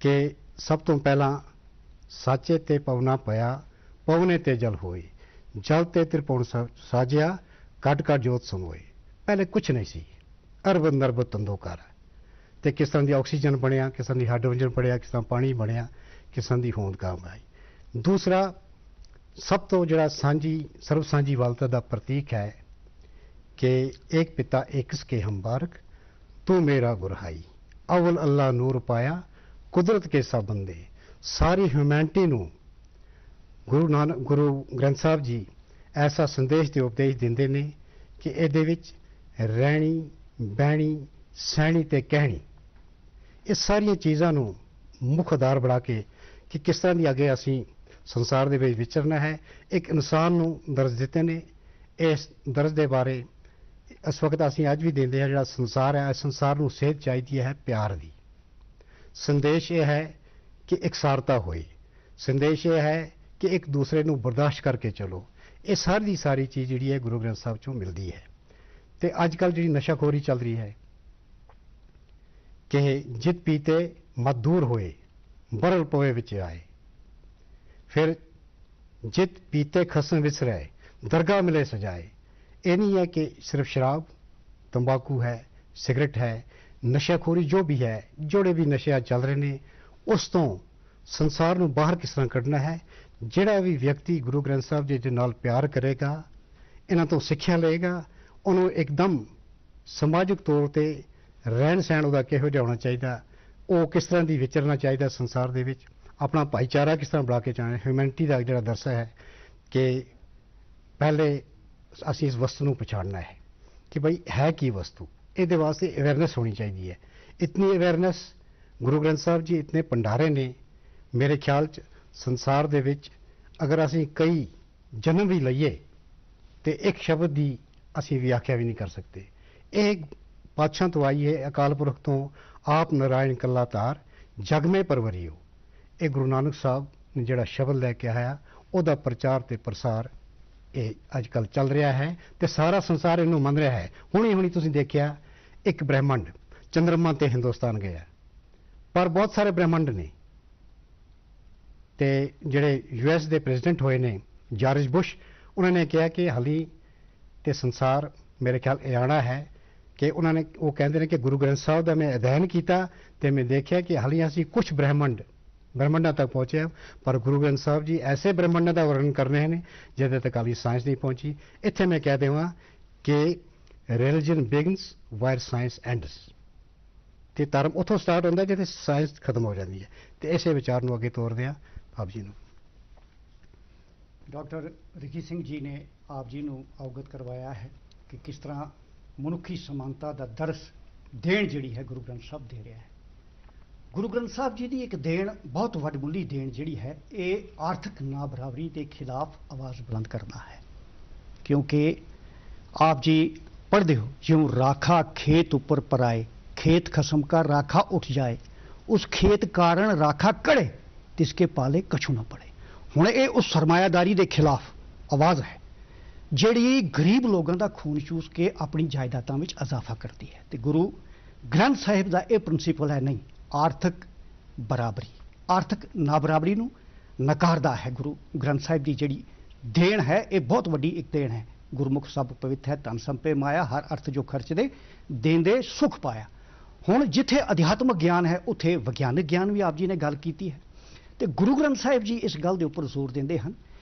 ਕਿ ਸਭ ਤੋਂ ਪਹਿਲਾਂ ਸਾਚੇ ਤੇ ਪਵਨਾ ਪਿਆ, ਪਵਨੇ ਤੇ ਜਲ ਹੋਏ, ਜਲ ਤੇ ਤ੍ਰਿਭੁਵਨ ਸਾਜਿਆ, ਕੱਢ ਕੱਢ ਜੋਤ ਸਮੋਏ। ਪਹਿਲੇ ਕੁਛ ਨਹੀਂ ਸੀ, ਅਰਬ ਨਰਬ ਤੰਦੋਕਾਰ। ਤੇ ਕਿਸ ਤਰ੍ਹਾਂ ਦੀ ਆਕਸੀਜਨ ਬਣਿਆ, ਕਿਸ ਤਰ੍ਹਾਂ ਦੀ ਹਾਈਡਰੋਜਨ ਬਣਿਆ, ਕਿਸ ਤਰ੍ਹਾਂ ਪਾਣੀ ਬਣਿਆ, ਕਿਸ ਤਰ੍ਹਾਂ ਦੀ ਹੋਂਦ ਕਾਮ ਆਈ। ਦੂਸਰਾ ਸਭ ਤੋਂ ਜਿਹੜਾ ਸਰਬ ਸਾਂਝੀਵਾਲਤਾ ਦਾ ਪ੍ਰਤੀਕ ਹੈ ਕਿ ਏਕ ਪਿਤਾ ਏਕਸ ਕੇ ਹਮ ਬਾਰਕ, ਤੂੰ ਮੇਰਾ ਗੁਰਹਾਈ, ਅਵਲ ਅੱਲਾ ਨੂਰ ਪਾਇਆ, ਕੁਦਰਤ ਕੇ ਸਭ ਬੰਦੇ। ਸਾਰੀ ਹਿਊਮੈਨਿਟੀ ਨੂੰ ਗੁਰੂ ਗ੍ਰੰਥ ਸਾਹਿਬ ਜੀ ਐਸਾ ਸੰਦੇਸ਼ ਤੇ ਉਪਦੇਸ਼ ਦਿੰਦੇ ਨੇ ਕਿ ਇਹਦੇ ਵਿੱਚ ਰਹਿਣੀ, ਬਹਿਣੀ, ਸਹਿਣੀ ਤੇ ਕਹਿਣੀ, ਇਹ ਸਾਰੀਆਂ ਚੀਜ਼ਾਂ ਨੂੰ ਮੁੱਖ ਆਧਾਰ ਬਣਾ ਕੇ ਕਿ ਕਿਸ ਤਰ੍ਹਾਂ ਦੀ ਅੱਗੇ ਅਸੀਂ ਸੰਸਾਰ ਦੇ ਵਿੱਚ ਵਿਚਰਨਾ ਹੈ, ਇੱਕ ਇਨਸਾਨ ਨੂੰ ਦਰਜ ਦਿੱਤੇ ਨੇ। ਇਸ ਦਰਜ ਦੇ ਬਾਰੇ ਇਸ ਵਕਤ ਅਸੀਂ ਅੱਜ ਵੀ ਦਿੰਦੇ ਹਾਂ। ਜਿਹੜਾ ਸੰਸਾਰ ਹੈ, ਇਸ ਸੰਸਾਰ ਨੂੰ ਸੇਧ ਚਾਹੀਦੀ ਹੈ ਪਿਆਰ ਦੀ। ਸੰਦੇਸ਼ ਇਹ ਹੈ ਕਿ ਇਕਸਾਰਤਾ ਹੋਏ, ਸੰਦੇਸ਼ ਇਹ ਹੈ ਕਿ ਇੱਕ ਦੂਸਰੇ ਨੂੰ ਬਰਦਾਸ਼ਤ ਕਰਕੇ ਚਲੋ। ਇਹ ਸਾਰੀ ਦੀ ਸਾਰੀ ਚੀਜ਼ ਜਿਹੜੀ ਹੈ ਗੁਰੂ ਗ੍ਰੰਥ ਸਾਹਿਬ ਚੋਂ ਮਿਲਦੀ ਹੈ। ਤੇ ਅੱਜ ਕੱਲ੍ਹ ਜਿਹੜੀ ਨਸ਼ਾਖੋਰੀ ਚੱਲ ਰਹੀ ਹੈ ਕਿ ਜਿਤ ਪੀਤੇ ਮਤ ਦੂਰ ਹੋਏ, ਬਰਲ ਪਵੇ ਵਿੱਚ ਆਏ, ਫਿਰ ਜਿਤ ਪੀਤੇ ਖਸਮ ਵਿਸਰੇ, ਦਰਗਾਹ ਮਿਲੇ ਸਜਾਏ। ਇਹ ਨਹੀਂ ਹੈ ਕਿ ਸਿਰਫ ਸ਼ਰਾਬ, ਤੰਬਾਕੂ ਹੈ, ਸਿਗਰਟ ਹੈ, ਨਸ਼ਾਖੋਰੀ ਜੋ ਵੀ ਹੈ, ਜਿਹੜੇ ਵੀ ਨਸ਼ੇ ਚੱਲ ਰਹੇ ਨੇ, ਉਸ ਤੋਂ ਸੰਸਾਰ ਨੂੰ ਬਾਹਰ ਕਿਸ ਤਰ੍ਹਾਂ ਕੱਢਣਾ ਹੈ। ਜਿਹੜਾ ਵੀ ਵਿਅਕਤੀ ਗੁਰੂ ਗ੍ਰੰਥ ਸਾਹਿਬ ਜੀ ਦੇ ਨਾਲ ਪਿਆਰ ਕਰੇਗਾ, ਇਹਨਾਂ ਤੋਂ ਸਿੱਖਿਆ ਲਏਗਾ, ਉਹਨੂੰ ਇੱਕਦਮ ਸਮਾਜਿਕ ਤੌਰ ਤੇ ਰਹਿਣ ਸਹਿਣ ਉਹਦਾ ਕਿਹੋ ਜਿਹਾ ਹੋਣਾ ਚਾਹੀਦਾ, ਉਹ ਕਿਸ ਤਰ੍ਹਾਂ ਦੀ ਵਿਚਰਨਾ ਚਾਹੀਦਾ ਸੰਸਾਰ ਦੇ ਵਿੱਚ, ਆਪਣਾ ਭਾਈਚਾਰਾ ਕਿਸ ਤਰ੍ਹਾਂ ਬਣਾ ਕੇ ਚਾਹਣਾ। ਹਿਊਮੈਨਿਟੀ ਦਾ ਜਿਹੜਾ ਦਰਸਾ ਹੈ ਕਿ ਪਹਿਲੇ ਅਸੀਂ ਇਸ ਵਸਤੂ ਨੂੰ ਪਛਾਣਨਾ ਹੈ ਕਿ ਭਾਈ ਹੈ ਕੀ ਵਸਤੂ। ਇਹਦੇ ਵਾਸਤੇ ਅਵੇਅਰਨੈਸ ਹੋਣੀ ਚਾਹੀਦੀ ਹੈ। ਇਤਨੀ ਅਵੇਅਰਨੈਸ ਗੁਰੂ ਗ੍ਰੰਥ ਸਾਹਿਬ ਜੀ ਇਤਨੇ ਭੰਡਾਰੇ ਨੇ। ਮੇਰੇ ਖਿਆਲ 'ਚ ਸੰਸਾਰ ਦੇ ਵਿੱਚ ਅਗਰ ਅਸੀਂ ਕਈ ਜਨਮ ਵੀ ਲਈਏ ਤੇ ਇੱਕ ਸ਼ਬਦ ਦੀ ਅਸੀਂ ਵਿਆਖਿਆ ਵੀ ਨਹੀਂ ਕਰ ਸਕਦੇ। ਇਹ ਪਾਤਸ਼ਾਹ ਤੋਂ ਆਈ ਹੈ, ਅਕਾਲ ਪੁਰਖ ਤੋਂ, ਆਪ ਨਾਰਾਇਣ ਕੱਲਾ ਧਾਰ, ਜਗ ਮੇ ਪਰਵਰਿਓ। ਇਹ ਗੁਰੂ ਨਾਨਕ ਸਾਹਿਬ ਨੇ ਜਿਹੜਾ ਸ਼ਬਦ ਲੈ ਕੇ ਆਇਆ, ਉਹਦਾ ਪ੍ਰਚਾਰ ਤੇ ਪ੍ਰਸਾਰ ਇਹ ਅੱਜ ਕੱਲ੍ਹ ਚੱਲ ਰਿਹਾ ਹੈ ਤੇ ਸਾਰਾ ਸੰਸਾਰ ਇਹਨੂੰ ਮੰਨ ਰਿਹਾ ਹੈ। ਹੁਣੀ ਤੁਸੀਂ ਦੇਖਿਆ ਇੱਕ ਬ੍ਰਹਿਮੰਡ ਚੰਦਰਮਾ ਤੇ ਹਿੰਦੁਸਤਾਨ ਗਿਆ, ਪਰ ਬਹੁਤ ਸਾਰੇ ਬ੍ਰਹਿਮੰਡ ਨੇ। ਤੇ ਜਿਹੜੇ US ਦੇ ਪ੍ਰੈਜ਼ੀਡੈਂਟ ਹੋਏ ਨੇ ਜਾਰਜ ਬੁਸ਼, ਉਹਨਾਂ ਨੇ ਕਿਹਾ ਕਿ ਹਾਲੀ ਤੇ ਸੰਸਾਰ ਮੇਰੇ ਖਿਆਲ ਇਹ ਆਉਣਾ ਹੈ ਕਿ ਉਹ ਕਹਿੰਦੇ ਨੇ ਕਿ ਗੁਰੂ ਗ੍ਰੰਥ ਸਾਹਿਬ ਦਾ ਮੈਂ ਅਧਿਐਨ ਕੀਤਾ ਤੇ ਮੈਂ ਦੇਖਿਆ ਕਿ ਹਾਲੀ ਅਸੀਂ ਕੁਝ ਬ੍ਰਹਿਮੰਡਾਂ ਤੱਕ ਪਹੁੰਚੇ, ਪਰ ਗੁਰੂ ਗ੍ਰੰਥ ਸਾਹਿਬ ਜੀ ਐਸੇ ਬ੍ਰਹਿਮੰਡਾਂ ਦਾ ਵਰਣਨ ਕਰ ਰਹੇ ਨੇ ਜਿਹਦੇ ਤੱਕ ਹਾਲੀ ਸਾਇੰਸ ਨਹੀਂ ਪਹੁੰਚੀ। ਇੱਥੇ ਮੈਂ ਕਹਿ ਦੇਵਾਂ ਕਿ religion begins wire science ends. ਤੇ ਧਰਮ ਉੱਥੋਂ ਸਟਾਰਟ ਹੁੰਦਾ ਜਿੱਥੇ ਸਾਇੰਸ ਖਤਮ ਹੋ ਜਾਂਦੀ ਹੈ। ਤੇ ਇਸੇ ਵਿਚਾਰ ਨੂੰ ਅੱਗੇ ਤੋਰਦੇ ਹਾਂ ਆਪ ਜੀ ਨੂੰ। ਡਾਕਟਰ ਰਿਕੀ ਸਿੰਘ ਜੀ ਨੇ ਆਪ ਜੀ ਨੂੰ ਅਵਗਤ ਕਰਵਾਇਆ ਹੈ ਕਿ ਕਿਸ ਤਰ੍ਹਾਂ ਮਨੁੱਖੀ ਸਮਾਨਤਾ ਦਾ ਦਰਸ ਦੇਣ ਜਿਹੜੀ ਹੈ ਗੁਰੂ ਗ੍ਰੰਥ ਸਾਹਿਬ ਦੇ ਰਿਹਾ ਹੈ। ਗੁਰੂ ਗ੍ਰੰਥ ਸਾਹਿਬ ਜੀ ਦੀ ਇੱਕ ਦੇਣ, ਬਹੁਤ ਵੱਡਮੁੱਲੀ ਦੇਣ ਜਿਹੜੀ ਹੈ, ਇਹ ਆਰਥਿਕ ਨਾ ਬਰਾਬਰੀ ਦੇ ਖਿਲਾਫ ਆਵਾਜ਼ ਬੁਲੰਦ ਕਰਨਾ ਹੈ। ਕਿਉਂਕਿ ਆਪ ਜੀ ਪੜ੍ਹਦੇ ਹੋ, ਜਿਉਂ ਰਾਖਾ ਖੇਤ ਉੱਪਰ ਪਰਾਏ, खेत खसम का राखा उठ जाए, उस खेत कारण राखा कड़े, तिसके पाले कछु ना पड़े। हुण ये उस सरमायादारी के खिलाफ आवाज़ है जिहड़ी गरीब लोगों का खून चूस के अपनी जायदादां विच इजाफा करती है। तो गुरु ग्रंथ साहिब का यह प्रिंसीपल है नहीं, आर्थिक बराबरी, आर्थिक ना बराबरी नूं नकारदा है। गुरु ग्रंथ साहिब की जिहड़ी देन है, ये बहुत वड्डी एक देन है। गुरमुख सब पवित्र है, धन संपे माया, हर अर्थ जो खर्च दे देंदे सुख पाया। हुण जिथे अध्यात्मक ज्ञान है उत्थे विज्ञानिक ज्ञान भी आप जी ने गल कीती है। तो गुरु ग्रंथ साहिब जी इस गल के उपर जोर देंदे हन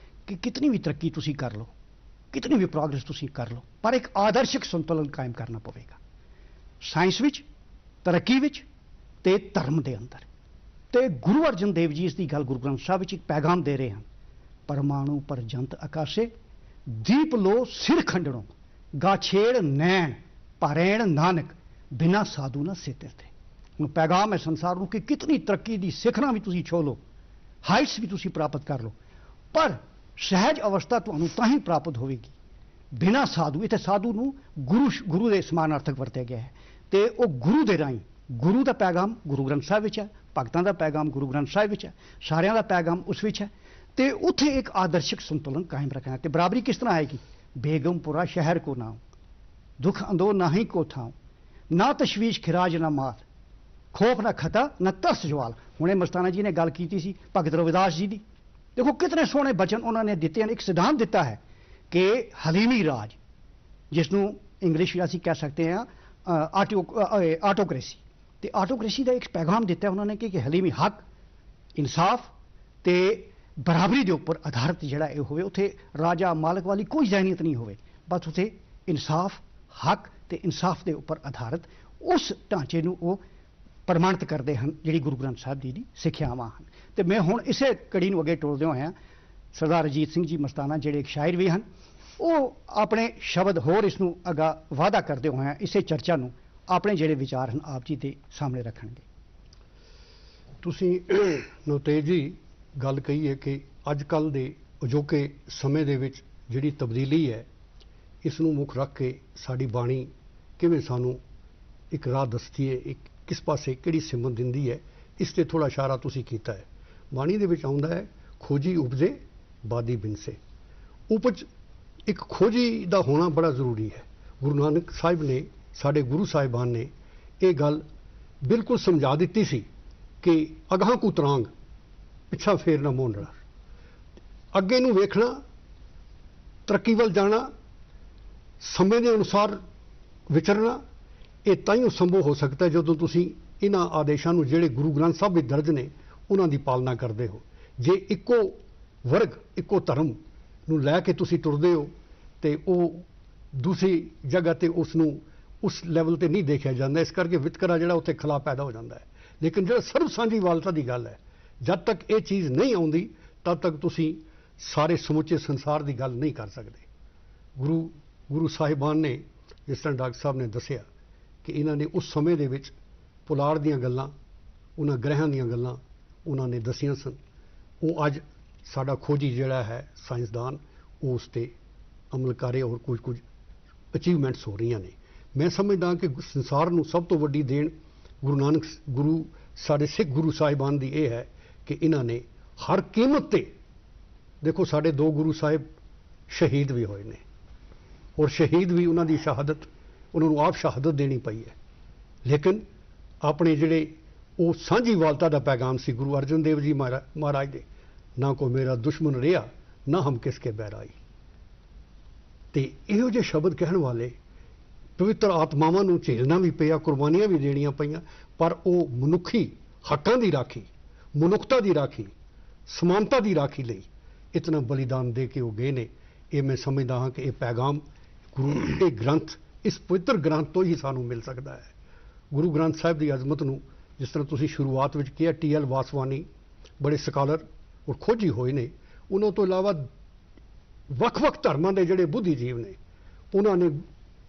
कि कितनी भी तरक्की तुसी कर लो, कितनी भी प्रोग्रेस तुसी कर लो, पर एक आदर्शक संतुलन कायम करना पवेगा साइंस विच, तरक्की विच ते धर्म दे अंदर। तो गुरु अर्जन देव जी इसकी गल गुरु ग्रंथ साहिब विच एक पैगाम दे रहे हैं। परमाणु पर जंत आकाशे, दीप लो सिर खंडणों, गाछेड़ नैन पारैण नानक, बिना साधु ना सिर थे। हुण पैगाम है संसार को कि कितनी तरक्की की सिखना भी तुसी छो लो, हाइट्स भी तुसी प्राप्त कर लो, पर सहज अवस्था तुहानूं तां ही प्राप्त होगी बिना साधु। इत्थे साधु नूं गुरु दे समानार्थक वरत्या गया है। तो वह गुरु दे राहीं, गुरु का पैगाम गुरु ग्रंथ साहिब विच है, ਭਗਤਾਂ ਦਾ ਪੈਗਾਮ ਗੁਰੂ ਗ੍ਰੰਥ ਸਾਹਿਬ ਵਿੱਚ ਹੈ, ਸਾਰਿਆਂ ਦਾ ਪੈਗਾਮ ਉਸ ਵਿੱਚ ਹੈ। ਤੇ ਉੱਥੇ ਇੱਕ ਆਦਰਸ਼ਕ ਸੰਤੁਲਨ ਕਾਇਮ ਰੱਖਣਾ। ਤੇ ਬਰਾਬਰੀ ਕਿਸ ਤਰ੍ਹਾਂ ਆਏਗੀ? ਬੇਗਮਪੁਰਾ ਸ਼ਹਿਰ ਕੋ ਨਾਮ, ਦੁੱਖ ਅੰਦੋ ਨਾਹੀ ਕੋ ਥਾਂ, ਨਾ ਤਸ਼ਵੀਸ਼ ਖਿਰਾਜ ਨਾ ਮਾਲ, ਖੋਫ ਨਾ ਖਤਾ ਨਾ ਤਰਸ ਜਵਾਲ। ਹੁਣੇ ਮਸਤਾਨਾ ਜੀ ਨੇ ਗੱਲ ਕੀਤੀ ਸੀ ਭਗਤ ਰਵਿਦਾਸ ਜੀ ਦੀ। ਦੇਖੋ ਕਿਤਨੇ ਸੋਹਣੇ ਬਚਨ ਉਹਨਾਂ ਨੇ ਦਿੱਤੇ ਹਨ। ਇੱਕ ਸਿਧਾਂਤ ਦਿੱਤਾ ਹੈ ਕਿ ਹਲੀਮੀ ਰਾਜ, ਜਿਸ ਨੂੰ ਇੰਗਲਿਸ਼ ਵਿੱਚ ਅਸੀਂ ਕਹਿ ਸਕਦੇ ਹਾਂ ਆਟੋਕ੍ਰੇਸੀ, ਤੇ ਆਟੋਕ੍ਰੇਸੀ ਦਾ ਇੱਕ ਪੈਗਾਮ ਦਿੱਤਾ ਉਹਨਾਂ ਨੇ ਕਿ ਹਲੀਮੀ ਹੱਕ, ਇਨਸਾਫ ਤੇ ਬਰਾਬਰੀ ਦੇ ਉੱਪਰ ਆਧਾਰਿਤ ਜਿਹੜਾ ਇਹ ਹੋਵੇ। ਉੱਥੇ ਰਾਜਾ ਮਾਲਕ ਵਾਲੀ ਕੋਈ ਜ਼ਹਿਨੀਅਤ ਨਹੀਂ ਹੋਵੇ, ਬਸ ਉੱਥੇ ਇਨਸਾਫ, ਹੱਕ ਤੇ ਇਨਸਾਫ ਦੇ ਉੱਪਰ ਆਧਾਰਿਤ ਉਸ ਢਾਂਚੇ ਨੂੰ ਉਹ ਪ੍ਰਮਾਣਿਤ ਕਰਦੇ ਹਨ, ਜਿਹੜੀ ਗੁਰੂ ਗ੍ਰੰਥ ਸਾਹਿਬ ਜੀ ਦੀ ਸਿੱਖਿਆਵਾਂ ਹਨ। ਤੇ ਮੈਂ ਹੁਣ ਇਸੇ ਕੜੀ ਨੂੰ ਅੱਗੇ ਟੋਲਦੇ ਹੋਇਆ ਸਰਦਾਰ ਅਜੀਤ ਸਿੰਘ ਜੀ ਮਸਤਾਨਾ ਜਿਹੜੇ ਇੱਕ ਸ਼ਾਇਰ ਵੀ ਹਨ, ਉਹ ਆਪਣੇ ਸ਼ਬਦ ਹੋਰ ਇਸ ਨੂੰ ਅੱਗਾ ਵਾਅਦਾ ਕਰਦੇ ਹੋਇਆ ਇਸੇ ਚਰਚਾ ਨੂੰ ਆਪਣੇ ਜਿਹੜੇ ਵਿਚਾਰ ਹਨ ਆਪ ਜੀ ਦੇ ਸਾਹਮਣੇ ਰੱਖਣਗੇ। ਤੁਸੀਂ ਨਵਤੇਜ ਜੀ ਗੱਲ ਕਹੀ ਹੈ ਕਿ ਅੱਜ ਕੱਲ੍ਹ ਦੇ ਅਜੋਕੇ ਸਮੇਂ ਦੇ ਵਿੱਚ ਜਿਹੜੀ ਤਬਦੀਲੀ ਹੈ, ਇਸ ਨੂੰ ਮੁੱਖ ਰੱਖ ਕੇ ਸਾਡੀ ਬਾਣੀ ਕਿਵੇਂ ਸਾਨੂੰ ਇੱਕ ਰਾਹ ਦੱਸਦੀ ਹੈ, ਇੱਕ ਕਿਸ ਪਾਸੇ ਕਿਹੜੀ ਸਿਮਤ ਦਿੰਦੀ ਹੈ, ਇਸ 'ਤੇ ਥੋੜ੍ਹਾ ਇਸ਼ਾਰਾ ਤੁਸੀਂ ਕੀਤਾ ਹੈ। ਬਾਣੀ ਦੇ ਵਿੱਚ ਆਉਂਦਾ ਹੈ ਖੋਜੀ ਉਪਜੇ ਬਾਦੀ ਬਿਨਸੇ। ਉਪਜ ਇੱਕ ਖੋਜੀ ਦਾ ਹੋਣਾ ਬੜਾ ਜ਼ਰੂਰੀ ਹੈ। ਗੁਰੂ ਨਾਨਕ ਸਾਹਿਬ ਨੇ, ਸਾਡੇ ਗੁਰੂ ਸਾਹਿਬਾਨ ਨੇ ਇਹ ਗੱਲ ਬਿਲਕੁਲ ਸਮਝਾ ਦਿੱਤੀ ਸੀ ਕਿ ਅਗਾਂਹ ਕੂ ਤਰਾਂਗ, ਪਿੱਛਾ ਫੇਰ ਨਾ ਮੋਨੜਾ। ਅੱਗੇ ਨੂੰ ਵੇਖਣਾ, ਤਰੱਕੀ ਵੱਲ ਜਾਣਾ, ਸਮੇਂ ਦੇ ਅਨੁਸਾਰ ਵਿਚਰਨਾ, ਇਹ ਤਾਈਓ ਸੰਭਵ ਹੋ ਸਕਦਾ ਹੈ ਜਦੋਂ ਤੁਸੀਂ ਇਹਨਾਂ ਆਦੇਸ਼ਾਂ ਨੂੰ ਜਿਹੜੇ ਗੁਰੂ ਗ੍ਰੰਥ ਸਾਹਿਬ ਵਿੱਚ ਦਰਜ ਨੇ ਉਹਨਾਂ ਦੀ ਪਾਲਣਾ ਕਰਦੇ ਹੋ। ਜੇ ਇੱਕੋ ਵਰਗ, ਇੱਕੋ ਧਰਮ ਨੂੰ ਲੈ ਕੇ ਤੁਸੀਂ ਤੁਰਦੇ ਹੋ ਤੇ ਉਹ ਦੂਸਰੀ ਜਗ੍ਹਾ ਤੇ ਉਸ ਨੂੰ ਉਸ ਲੈਵਲ ਤੇ ਨਹੀਂ ਦੇਖਿਆ ਜਾਂਦਾ। ਇਸ ਕਰਕੇ ਵਿਤਕਰਾ ਜਿਹੜਾ ਉੱਥੇ ਖਲਾ ਪੈਦਾ ਹੋ ਜਾਂਦਾ ਹੈ। ਲੇਕਿਨ ਜਿਹੜਾ ਸਰਬ ਸਾਂਝੀਵਾਲਤਾ ਦੀ ਗੱਲ ਹੈ, ਜਦ ਤੱਕ ਇਹ ਚੀਜ਼ ਨਹੀਂ ਆਉਂਦੀ ਤਦ ਤੱਕ ਤੁਸੀਂ ਸਾਰੇ ਸਮੁੱਚੇ ਸੰਸਾਰ ਦੀ ਗੱਲ ਨਹੀਂ ਕਰ ਸਕਦੇ। ਗੁਰੂ ਸਾਹਿਬਾਨ ਨੇ, ਜਿਸ ਤਰ੍ਹਾਂ ਡਾਕਟਰ ਸਾਹਿਬ ਨੇ ਦੱਸਿਆ ਕਿ ਇਹਨਾਂ ਨੇ ਉਸ ਸਮੇਂ ਦੇ ਵਿੱਚ ਪੁਲਾੜ ਦੀਆਂ ਗੱਲਾਂ, ਉਹਨਾਂ ਗ੍ਰਹਿਾਂ ਦੀਆਂ ਗੱਲਾਂ ਉਹਨਾਂ ਨੇ ਦੱਸੀਆਂ ਸਨ। ਉਹ ਅੱਜ ਸਾਡਾ ਖੋਜੀ ਜਿਹੜਾ ਹੈ ਸਾਇੰਸਦਾਨ, ਉਹ ਉਸ 'ਤੇ ਅਮਲ ਕਰ ਰਿਹਾ, ਔਰ ਕੁਝ ਅਚੀਵਮੈਂਟਸ ਹੋ ਰਹੀਆਂ ਨੇ। ਮੈਂ ਸਮਝਦਾ ਕਿ ਸੰਸਾਰ ਨੂੰ ਸਭ ਤੋਂ ਵੱਡੀ ਦੇਣ ਗੁਰੂ ਸਾਡੇ ਸਿੱਖ ਗੁਰੂ ਸਾਹਿਬਾਨ ਦੀ ਇਹ ਹੈ ਕਿ ਇਹਨਾਂ ਨੇ ਹਰ ਕੀਮਤ ਤੇ, ਦੇਖੋ ਸਾਡੇ ਦੋ ਗੁਰੂ ਸਾਹਿਬ ਸ਼ਹੀਦ ਵੀ ਹੋਏ ਨੇ, ਔਰ ਸ਼ਹੀਦ ਵੀ ਉਹਨਾਂ ਦੀ ਸ਼ਹਾਦਤ, ਉਹਨਾਂ ਨੂੰ ਆਪ ਸ਼ਹਾਦਤ ਦੇਣੀ ਪਈ ਹੈ। ਲੇਕਿਨ ਆਪਣੇ ਜਿਹੜੇ ਉਹ ਸਾਂਝੀਵਾਲਤਾ ਦਾ ਪੈਗਾਮ ਸੀ ਗੁਰੂ ਅਰਜਨ ਦੇਵ ਜੀ ਮਹਾਰਾਜ ਦੇ, ਨਾ ਕੋ ਮੇਰਾ ਦੁਸ਼ਮਣ ਰਿਹਾ ਨਾ ਹਮ ਕਿਸ ਕੇ ਬੈਰਾਈ। ਤੇ ਇਹੋ ਜਿਹੇ ਸ਼ਬਦ ਕਹਿਣ ਵਾਲੇ ਪਵਿੱਤਰ ਆਤਮਾਵਾਂ ਨੂੰ ਝੇਲਣਾ ਵੀ ਪਿਆ, ਕੁਰਬਾਨੀਆਂ ਵੀ ਦੇਣੀਆਂ ਪਈਆਂ, ਪਰ ਉਹ ਮਨੁੱਖੀ ਹੱਕਾਂ ਦੀ ਰਾਖੀ, ਮਨੁੱਖਤਾ ਦੀ ਰਾਖੀ, ਸਮਾਨਤਾ ਦੀ ਰਾਖੀ ਲਈ ਇਤਨਾ ਬਲੀਦਾਨ ਦੇ ਕੇ ਉਹ ਗਏ ਨੇ। ਇਹ ਮੈਂ ਸਮਝਦਾ ਹਾਂ ਕਿ ਇਹ ਪੈਗਾਮ ਗੁਰੂ, ਇਹ ਗ੍ਰੰਥ, ਇਸ ਪਵਿੱਤਰ ਗ੍ਰੰਥ ਤੋਂ ਹੀ ਸਾਨੂੰ ਮਿਲ ਸਕਦਾ ਹੈ। ਗੁਰੂ ਗ੍ਰੰਥ ਸਾਹਿਬ ਦੀ ਅਜ਼ਮਤ ਨੂੰ, ਜਿਸ ਤਰ੍ਹਾਂ ਤੁਸੀਂ ਸ਼ੁਰੂਆਤ ਵਿੱਚ ਕਿਹਾ, T.L. ਵਾਸਵਾਨੀ ਬੜੇ ਸਕਾਲਰ ਔਰ ਖੋਜੀ ਹੋਏ ਨੇ। ਉਹਨਾਂ ਤੋਂ ਇਲਾਵਾ ਵੱਖ-ਵੱਖ ਧਰਮਾਂ ਦੇ ਜਿਹੜੇ ਬੁੱਧੀਜੀਵ ਨੇ, ਉਹਨਾਂ ਨੇ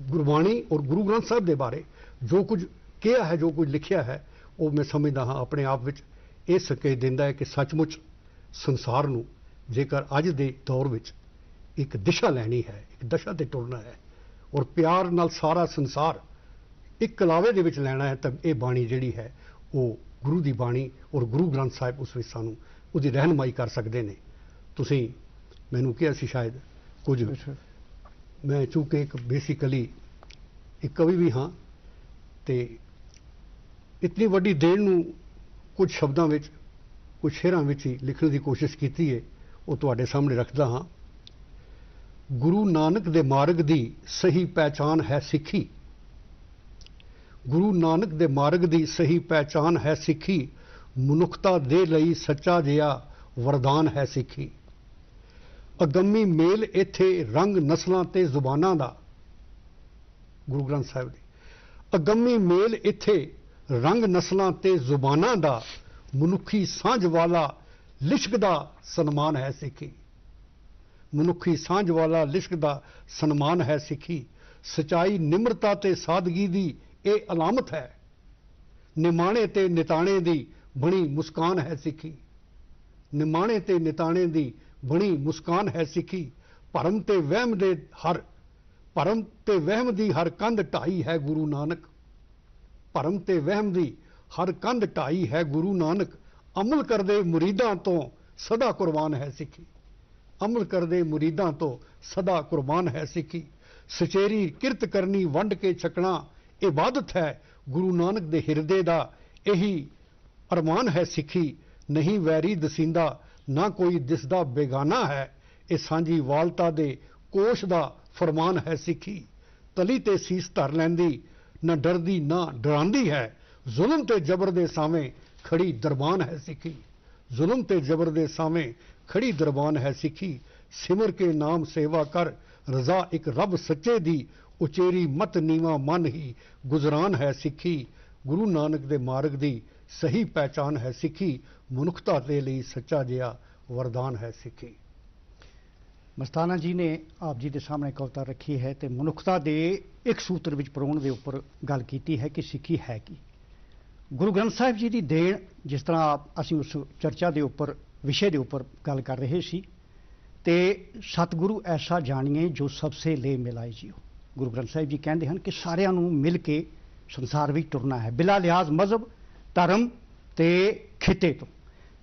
ਗੁਰਬਾਣੀ ਔਰ ਗੁਰੂ ਗ੍ਰੰਥ ਸਾਹਿਬ ਦੇ ਬਾਰੇ ਜੋ ਕੁਝ ਕਿਹਾ ਹੈ, ਜੋ ਕੁਝ ਲਿਖਿਆ ਹੈ, ਉਹ ਮੈਂ ਸਮਝਦਾ ਹਾਂ ਆਪਣੇ ਆਪ ਵਿੱਚ ਇਹ ਸੰਕੇਤ ਦਿੰਦਾ ਹੈ ਕਿ ਸੱਚਮੁੱਚ ਸੰਸਾਰ ਨੂੰ ਜੇਕਰ ਅੱਜ ਦੇ ਦੌਰ ਵਿੱਚ ਇੱਕ ਦਿਸ਼ਾ ਲੈਣੀ ਹੈ, ਇੱਕ ਦਸ਼ਾ ਤੇ ਤੁਰਨਾ ਹੈ, ਔਰ ਪਿਆਰ ਨਾਲ ਸਾਰਾ ਸੰਸਾਰ ਇੱਕ ਕਲਾਵੇ ਦੇ ਵਿੱਚ ਲੈਣਾ ਹੈ, ਤਾਂ ਇਹ ਬਾਣੀ ਜਿਹੜੀ ਹੈ ਉਹ ਗੁਰੂ ਦੀ ਬਾਣੀ ਔਰ ਗੁਰੂ ਗ੍ਰੰਥ ਸਾਹਿਬ ਉਸ ਵਿੱਚ ਸਾਨੂੰ ਉਹਦੀ ਰਹਿਨਮਾਈ ਕਰ ਸਕਦੇ ਨੇ। ਤੁਸੀਂ ਮੈਨੂੰ ਕਿਹਾ ਸੀ ਸ਼ਾਇਦ ਕੁਝ, ਮੈਂ ਚੂੰਕਿ ਇੱਕ ਬੇਸਿਕਲੀ ਇੱਕ ਕਵੀ ਵੀ ਹਾਂ ਤੇ ਇਤਨੀ ਵੱਡੀ ਦੇਣ ਨੂੰ ਕੁਝ ਸ਼ਬਦਾਂ ਵਿੱਚ, ਕੁਝ ਸ਼ੇਅਰਾਂ ਵਿੱਚ ਹੀ ਲਿਖਣ ਦੀ ਕੋਸ਼ਿਸ਼ ਕੀਤੀ ਹੈ, ਉਹ ਤੁਹਾਡੇ ਸਾਹਮਣੇ ਰੱਖਦਾ ਹਾਂ। ਗੁਰੂ ਨਾਨਕ ਦੇ ਮਾਰਗ ਦੀ ਸਹੀ ਪਹਿਚਾਨ ਹੈ ਸਿੱਖੀ, ਗੁਰੂ ਨਾਨਕ ਦੇ ਮਾਰਗ ਦੀ ਸਹੀ ਪਹਿਚਾਨ ਹੈ ਸਿੱਖੀ, ਮਨੁੱਖਤਾ ਦੇ ਲਈ ਸੱਚਾ ਜਿਹਾ ਵਰਦਾਨ ਹੈ ਸਿੱਖੀ। ਅਗੰਮੀ ਮੇਲ ਇੱਥੇ ਰੰਗ ਨਸਲਾਂ ਤੇ ਜ਼ੁਬਾਨਾਂ ਦਾ, ਗੁਰੂ ਗ੍ਰੰਥ ਸਾਹਿਬ ਦੀ ਅਗੰਮੀ ਮੇਲ ਇੱਥੇ ਰੰਗ ਨਸਲਾਂ ਤੇ ਜ਼ੁਬਾਨਾਂ ਦਾ, ਮਨੁੱਖੀ ਸਾਂਝ ਵਾਲਾ ਲਿਸ਼ਕ ਦਾ ਸਨਮਾਨ ਹੈ ਸਿੱਖੀ, ਮਨੁੱਖੀ ਸਾਂਝ ਵਾਲਾ ਲਿਸ਼ਕ ਦਾ ਸਨਮਾਨ ਹੈ ਸਿੱਖੀ। ਸਚਾਈ, ਨਿਮਰਤਾ ਤੇ ਸਾਦਗੀ ਦੀ ਇਹ ਅਲਾਮਤ ਹੈ, ਨਿਮਾਣੇ ਤੇ ਨਿਤਾਣੇ ਦੀ ਬਣੀ ਮੁਸਕਾਨ ਹੈ ਸਿੱਖੀ, ਨਿਮਾਣੇ ਤੇ ਨਿਤਾਣੇ ਦੀ ਬਣੀ ਮੁਸਕਾਨ ਹੈ ਸਿੱਖੀ। ਭਰਮ ਤੇ ਵਹਿਮ ਦੀ ਹਰ ਕੰਧ ਢਾਈ ਹੈ ਗੁਰੂ ਨਾਨਕ, ਭਰਮ ਤੇ ਵਹਿਮ ਦੀ ਹਰ ਕੰਧ ਢਾਈ ਹੈ ਗੁਰੂ ਨਾਨਕ, ਅਮਲ ਕਰਦੇ ਮੁਰੀਦਾਂ ਤੋਂ ਸਦਾ ਕੁਰਬਾਨ ਹੈ ਸਿੱਖੀ। ਅਮਲ ਕਰਦੇ ਮੁਰੀਦਾਂ ਤੋਂ ਸਦਾ ਕੁਰਬਾਨ ਹੈ ਸਿੱਖੀ। ਸਚੇਰੀ ਕਿਰਤ ਕਰਨੀ ਵੰਡ ਕੇ ਛਕਣਾ ਇਬਾਦਤ ਹੈ, ਗੁਰੂ ਨਾਨਕ ਦੇ ਹਿਰਦੇ ਦਾ ਇਹੀ ਅਰਮਾਨ ਹੈ ਸਿੱਖੀ। ਨਹੀਂ ਵੈਰੀ ਦਸੀਂਦਾ ਨਾ ਕੋਈ ਦਿਸਦਾ ਬੇਗਾਨਾ ਹੈ, ਇਹ ਸਾਂਝੀ ਵਾਲਤਾ ਦੇ ਕੋਸ਼ ਦਾ ਫਰਮਾਨ ਹੈ ਸਿੱਖੀ। ਤਲੀ ਤੇ ਸੀਸ ਧਰ ਲੈਂਦੀ ਨਾ ਡਰਦੀ ਨਾ ਡਰਾਂਦੀ ਹੈ, ਜ਼ੁਲਮ ਤੇ ਜ਼ਬਰ ਦੇ ਸਾਵੇਂ ਖੜੀ ਦਰਬਾਨ ਹੈ ਸਿੱਖੀ। ਜ਼ੁਲਮ ਤੇ ਜ਼ਬਰ ਦੇ ਸਾਵੇਂ ਖੜੀ ਦਰਬਾਨ ਹੈ ਸਿੱਖੀ। ਸਿਮਰ ਕੇ ਨਾਮ ਸੇਵਾ ਕਰ, ਰਜ਼ਾ ਇੱਕ ਰੱਬ ਸੱਚੇ ਦੀ, ਉਚੇਰੀ ਮਤ ਨੀਵਾ ਮਨ ਹੀ ਗੁਜ਼ਰਾਨ ਹੈ ਸਿੱਖੀ। ਗੁਰੂ ਨਾਨਕ ਦੇ ਮਾਰਗ ਦੀ ਸਹੀ ਪਹਿਚਾਨ ਹੈ ਸਿੱਖੀ, ਮਨੁੱਖਤਾ ਦੇ ਲਈ ਸੱਚਾ ਜਿਹਾ ਵਰਦਾਨ ਹੈ ਸਿੱਖੀ। ਮਸਤਾਨਾ ਜੀ ਨੇ ਆਪ ਜੀ ਦੇ ਸਾਹਮਣੇ ਕਵਿਤਾ ਰੱਖੀ ਹੈ ਤੇ ਮਨੁੱਖਤਾ ਦੇ ਇੱਕ ਸੂਤਰ ਵਿੱਚ ਪਰੋਣ ਦੇ ਉੱਪਰ ਗੱਲ ਕੀਤੀ ਹੈ ਕਿ ਸਿੱਖੀ ਹੈ ਕੀ। ਗੁਰੂ ਗ੍ਰੰਥ ਸਾਹਿਬ ਜੀ ਦੀ ਦੇਣ, ਜਿਸ ਤਰ੍ਹਾਂ ਅਸੀਂ ਉਸ ਚਰਚਾ ਦੇ ਉੱਪਰ ਵਿਸ਼ੇ ਦੇ ਉੱਪਰ ਗੱਲ ਕਰ ਰਹੇ ਸੀ, ਤੇ ਸਤਿਗੁਰੂ ਐਸਾ ਜਾਣੀਏ ਜੋ ਸਭ ਸੇ ਲੈ ਮਿਲਾਏ ਜੀਓ। ਗੁਰੂ ਗ੍ਰੰਥ ਸਾਹਿਬ ਜੀ ਕਹਿੰਦੇ ਹਨ ਕਿ ਸਾਰਿਆਂ ਨੂੰ ਮਿਲ ਕੇ ਸੰਸਾਰ ਵਿੱਚ ਤੁਰਨਾ ਹੈ, ਬਿਲਾ ਲਿਹਾਜ਼ ਮਜ਼ਹਬ, ਧਰਮ ਤੇ ਖਿੱਤੇ ਤੋਂ।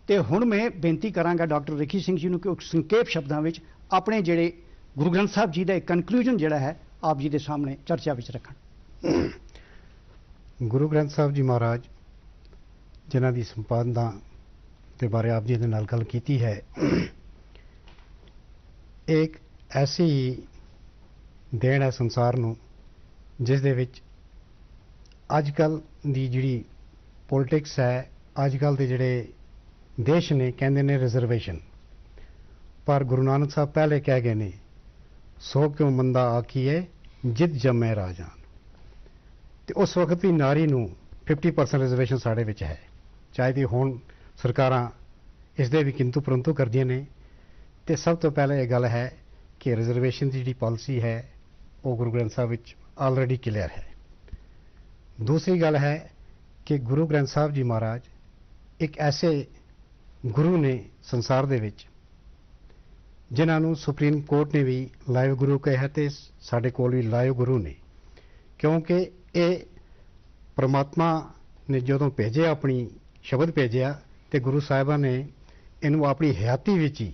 ਤੇ ਹੁਣ ਮੈਂ ਬੇਨਤੀ ਕਰਾਂਗਾ ਡਾਕਟਰ ਰਿਖੀ ਸਿੰਘ ਜੀ ਨੂੰ ਕਿ ਉਹ ਸੰਖੇਪ ਸ਼ਬਦਾਂ ਵਿੱਚ ਆਪਣੇ ਜਿਹੜੇ ਗੁਰੂ ਗ੍ਰੰਥ ਸਾਹਿਬ ਜੀ ਦਾ ਇੱਕ ਕਨਕਲੂਜਨ ਜਿਹੜਾ ਹੈ ਆਪ ਜੀ ਦੇ ਸਾਹਮਣੇ ਚਰਚਾ ਵਿੱਚ ਰੱਖਣ। ਗੁਰੂ ਗ੍ਰੰਥ ਸਾਹਿਬ ਜੀ ਮਹਾਰਾਜ ਜਿਨ੍ਹਾਂ ਦੀ ਸੰਪਾਦਨਾ ਦੇ ਬਾਰੇ ਆਪ ਜੀ ਦੇ ਨਾਲ ਗੱਲ ਕੀਤੀ ਹੈ, ਇੱਕ ਐਸੀ ਦੇਣ ਹੈ ਸੰਸਾਰ ਨੂੰ ਜਿਸ ਦੇ ਵਿੱਚ ਅੱਜ ਕੱਲ੍ਹ ਦੀ ਜਿਹੜੀ ਪੋਲਿਟਿਕਸ ਹੈ, ਅੱਜ ਕੱਲ੍ਹ ਦੇ ਜਿਹੜੇ ਦੇਸ਼ ਨੇ ਕਹਿੰਦੇ ਨੇ ਰਿਜ਼ਰਵੇਸ਼ਨ, ਪਰ ਗੁਰੂ ਨਾਨਕ ਸਾਹਿਬ ਪਹਿਲੇ ਕਹਿ ਗਏ ਨੇ, ਸੋ ਕਿਉਂ ਮੰਦਾ ਆਖੀਏ ਜਿਤ ਜੰਮੇ ਰਾਜਾਨ। ਤੇ ਉਸ ਵਕਤ ਵੀ ਨਾਰੀ ਨੂੰ 50% ਰਿਜ਼ਰਵੇਸ਼ਨ ਸਾਡੇ ਵਿੱਚ ਹੈ, ਚਾਹੇ ਦੀ ਹੁਣ ਸਰਕਾਰਾਂ ਇਸ ਦੇ ਵੀ ਕਿੰਤੂ ਪਰੰਤੂ ਕਰਦੀਆਂ ਨੇ। ਤੇ ਸਭ ਤੋਂ ਪਹਿਲਾਂ ਇਹ ਗੱਲ ਹੈ ਕਿ ਰਿਜ਼ਰਵੇਸ਼ਨ ਦੀ ਜਿਹੜੀ ਪਾਲਿਸੀ ਹੈ ਉਹ ਗੁਰੂ ਗ੍ਰੰਥ ਸਾਹਿਬ ਵਿੱਚ ਆਲਰੇਡੀ ਕਲੀਅਰ ਹੈ। ਦੂਸਰੀ ਗੱਲ ਹੈ ਕਿ ਗੁਰੂ ਗ੍ਰੰਥ ਸਾਹਿਬ ਜੀ ਮਹਾਰਾਜ ਇੱਕ ਐਸੇ ਗੁਰੂ ਨੇ ਸੰਸਾਰ ਦੇ ਵਿੱਚ ਜਿਨ੍ਹਾਂ ਨੂੰ ਸੁਪਰੀਮ ਕੋਰਟ ਨੇ ਵੀ ਲਾਈਵ ਗੁਰੂ ਕਿਹਾ ਤੇ ਸਾਡੇ ਕੋਲ ਵੀ ਲਾਈਵ ਗੁਰੂ ਨੇ, ਕਿਉਂਕਿ ਇਹ ਪਰਮਾਤਮਾ ਨੇ ਜਦੋਂ ਭੇਜਿਆ, ਆਪਣੀ ਸ਼ਬਦ ਭੇਜਿਆ, ਤੇ ਗੁਰੂ ਸਾਹਿਬਾਂ ਨੇ ਇਹਨੂੰ ਆਪਣੀ ਹਯਾਤੀ ਵਿੱਚ ਹੀ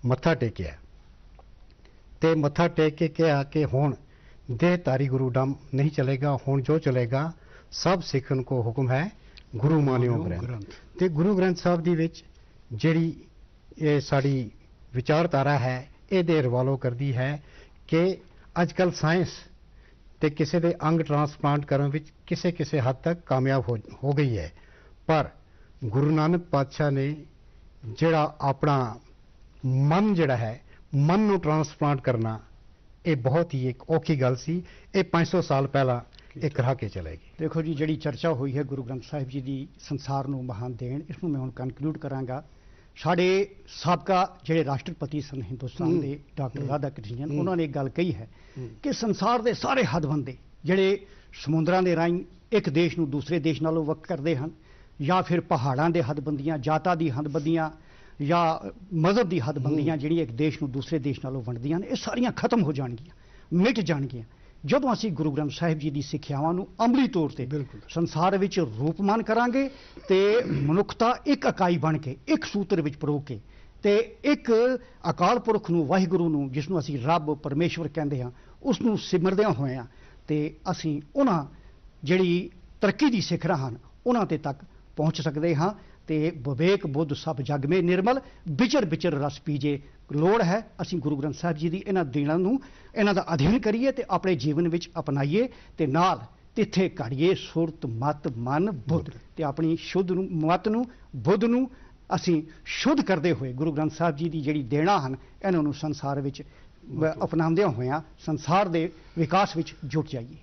ਮੱਥਾ ਟੇਕਿਆ ਤੇ ਮੱਥਾ ਟੇਕ ਕੇ ਕਿਹਾ ਕਿ ਹੁਣ ਦੇਹਧਾਰੀ ਗੁਰੂ ਡੰਮ ਨਹੀਂ ਚਲੇਗਾ, ਹੁਣ ਜੋ ਚਲੇਗਾ ਸਭ ਸਿੱਖਣ ਕੋ ਹੁਕਮ ਹੈ ਗੁਰੂ ਮਾਨਿਓ ਗ੍ਰੰਥ। ਤੇ ਗੁਰੂ ਗ੍ਰੰਥ ਸਾਹਿਬ ਦੀ ਵਿੱਚ ਜਿਹੜੀ ਇਹ ਸਾਡੀ ਵਿਚਾਰਧਾਰਾ ਹੈ ਇਹਦੇ ਰਵਾਲੋ ਕਰਦੀ ਹੈ ਕਿ ਅੱਜ ਕੱਲ੍ਹ ਸਾਇੰਸ ਤੇ ਕਿਸੇ ਦੇ ਅੰਗ ਟ੍ਰਾਂਸਪਲਾਂਟ ਕਰਨ ਵਿੱਚ ਕਿਸੇ ਹੱਦ ਤੱਕ ਕਾਮਯਾਬ ਹੋ ਗਈ ਹੈ, ਪਰ ਗੁਰੂ ਨਾਨਕ ਪਾਤਸ਼ਾਹ ਨੇ ਜਿਹੜਾ ਆਪਣਾ ਮਨ ਜਿਹੜਾ ਹੈ, ਮਨ ਨੂੰ ਟ੍ਰਾਂਸਪਲਾਂਟ ਕਰਨਾ, ਇਹ ਬਹੁਤ ਹੀ ਇੱਕ ਔਖੀ ਗੱਲ ਸੀ। ਇਹ 500 ਸਾਲ ਪਹਿਲਾਂ ਇਹ ਕਰਾ ਕੇ ਚਲੇਗੀ। ਦੇਖੋ ਜੀ, ਜਿਹੜੀ ਚਰਚਾ ਹੋਈ ਹੈ ਗੁਰੂ ਗ੍ਰੰਥ ਸਾਹਿਬ ਜੀ ਦੀ ਸੰਸਾਰ ਨੂੰ ਮਹਾਨ ਦੇਣ, ਇਸ ਨੂੰ ਮੈਂ ਹੁਣ ਕਨਕਲੂਡ ਕਰਾਂਗਾ। ਸਾਡੇ ਸਾਬਕਾ ਜਿਹੜੇ ਰਾਸ਼ਟਰਪਤੀ ਸਨ ਹਿੰਦੁਸਤਾਨ ਦੇ, ਡਾਕਟਰ ਰਾਧਾ ਕ੍ਰਿਸ਼ਨਨ, ਉਹਨਾਂ ਨੇ ਇੱਕ ਗੱਲ ਕਹੀ ਹੈ ਕਿ ਸੰਸਾਰ ਦੇ ਸਾਰੇ ਹੱਦਬੰਦੇ ਜਿਹੜੇ ਸਮੁੰਦਰਾਂ ਦੇ ਰਾਹੀਂ ਇੱਕ ਦੇਸ਼ ਨੂੰ ਦੂਸਰੇ ਦੇਸ਼ ਨਾਲੋਂ ਵੱਖ ਕਰਦੇ ਹਨ, ਜਾਂ ਫਿਰ ਪਹਾੜਾਂ ਦੇ ਹੱਦਬੰਦੀਆਂ, ਜਾਤਾਂ ਦੀ ਹੱਦਬੰਦੀਆਂ, ਜਾਂ ਮਜ਼ਹਬ ਦੀ ਹੱਦਬੰਦੀਆਂ ਜਿਹੜੀਆਂ ਇੱਕ ਦੇਸ਼ ਨੂੰ ਦੂਸਰੇ ਦੇਸ਼ ਨਾਲੋਂ ਵੰਡਦੀਆਂ ਨੇ, ਇਹ ਸਾਰੀਆਂ ਖਤਮ ਹੋ ਜਾਣਗੀਆਂ, ਮਿਟ ਜਾਣਗੀਆਂ ਜਦੋਂ ਅਸੀਂ ਗੁਰੂ ਗ੍ਰੰਥ ਸਾਹਿਬ ਜੀ ਦੀ ਸਿੱਖਿਆਵਾਂ ਨੂੰ ਅਮਲੀ ਤੌਰ ਤੇ ਸੰਸਾਰ ਵਿੱਚ ਰੂਪਮਾਨ ਕਰਾਂਗੇ ਤੇ ਮਨੁੱਖਤਾ ਇੱਕ ਇਕਾਈ ਬਣ ਕੇ, ਇੱਕ ਸੂਤਰ ਵਿੱਚ ਪਰੋ ਕੇ, ਤੇ ਇੱਕ ਅਕਾਲ ਪੁਰਖ ਨੂੰ, ਵਾਹਿਗੁਰੂ ਨੂੰ, ਜਿਸ ਨੂੰ ਅਸੀਂ ਰੱਬ ਪਰਮੇਸ਼ਵਰ ਕਹਿੰਦੇ ਹਾਂ, ਉਸ ਨੂੰ ਸਿਮਰਦਿਆਂ ਹੋਇਆਂ ਤੇ ਅਸੀਂ ਉਹਨਾਂ ਜਿਹੜੀ ਤਰੱਕੀ ਦੀ ਸਿਖਰਾਂ ਹਨ ਉਹਨਾਂ ਤੇ ਤੱਕ ਪਹੁੰਚ ਸਕਦੇ ਹਾਂ। ਤੇ ਵਿਵੇਕ ਬੁੱਧ ਸਭ ਜਗ ਮੇ ਨਿਰਮਲ, ਵਿਚਰ ਵਿਚਰ ਰਸ ਪੀਜੇ। ਲੋੜ ਹੈ ਅਸੀਂ ਗੁਰੂ ਗ੍ਰੰਥ ਸਾਹਿਬ ਜੀ ਦੀ ਇਹਨਾਂ ਦੇਣਾਂ ਨੂੰ, ਇਹਨਾਂ ਦਾ ਅਧਿਐਨ ਕਰੀਏ ਤੇ ਆਪਣੇ ਜੀਵਨ ਵਿੱਚ ਅਪਣਾਈਏ, ਤੇ ਨਾਲ ਤਿੱਥੇ ਘੜੀਏ ਸੁਰਤ ਮਤ ਮਨ ਬੁੱਧ, ਤੇ ਆਪਣੀ ਸ਼ੁੱਧ ਨੂੰ, ਮਤ ਨੂੰ, ਬੁੱਧ ਨੂੰ ਅਸੀਂ ਸ਼ੁੱਧ ਕਰਦੇ ਹੋਏ ਗੁਰੂ ਗ੍ਰੰਥ ਸਾਹਿਬ ਜੀ ਦੀ ਜਿਹੜੀ ਦੇਣਾਂ ਹਨ ਇਹਨਾਂ ਨੂੰ ਸੰਸਾਰ ਵਿੱਚ ਅਪਣਾਉਂਦਿਆਂ ਹੋਇਆਂ ਸੰਸਾਰ ਦੇ ਵਿਕਾਸ ਵਿੱਚ ਜੁਟ ਜਾਈਏ।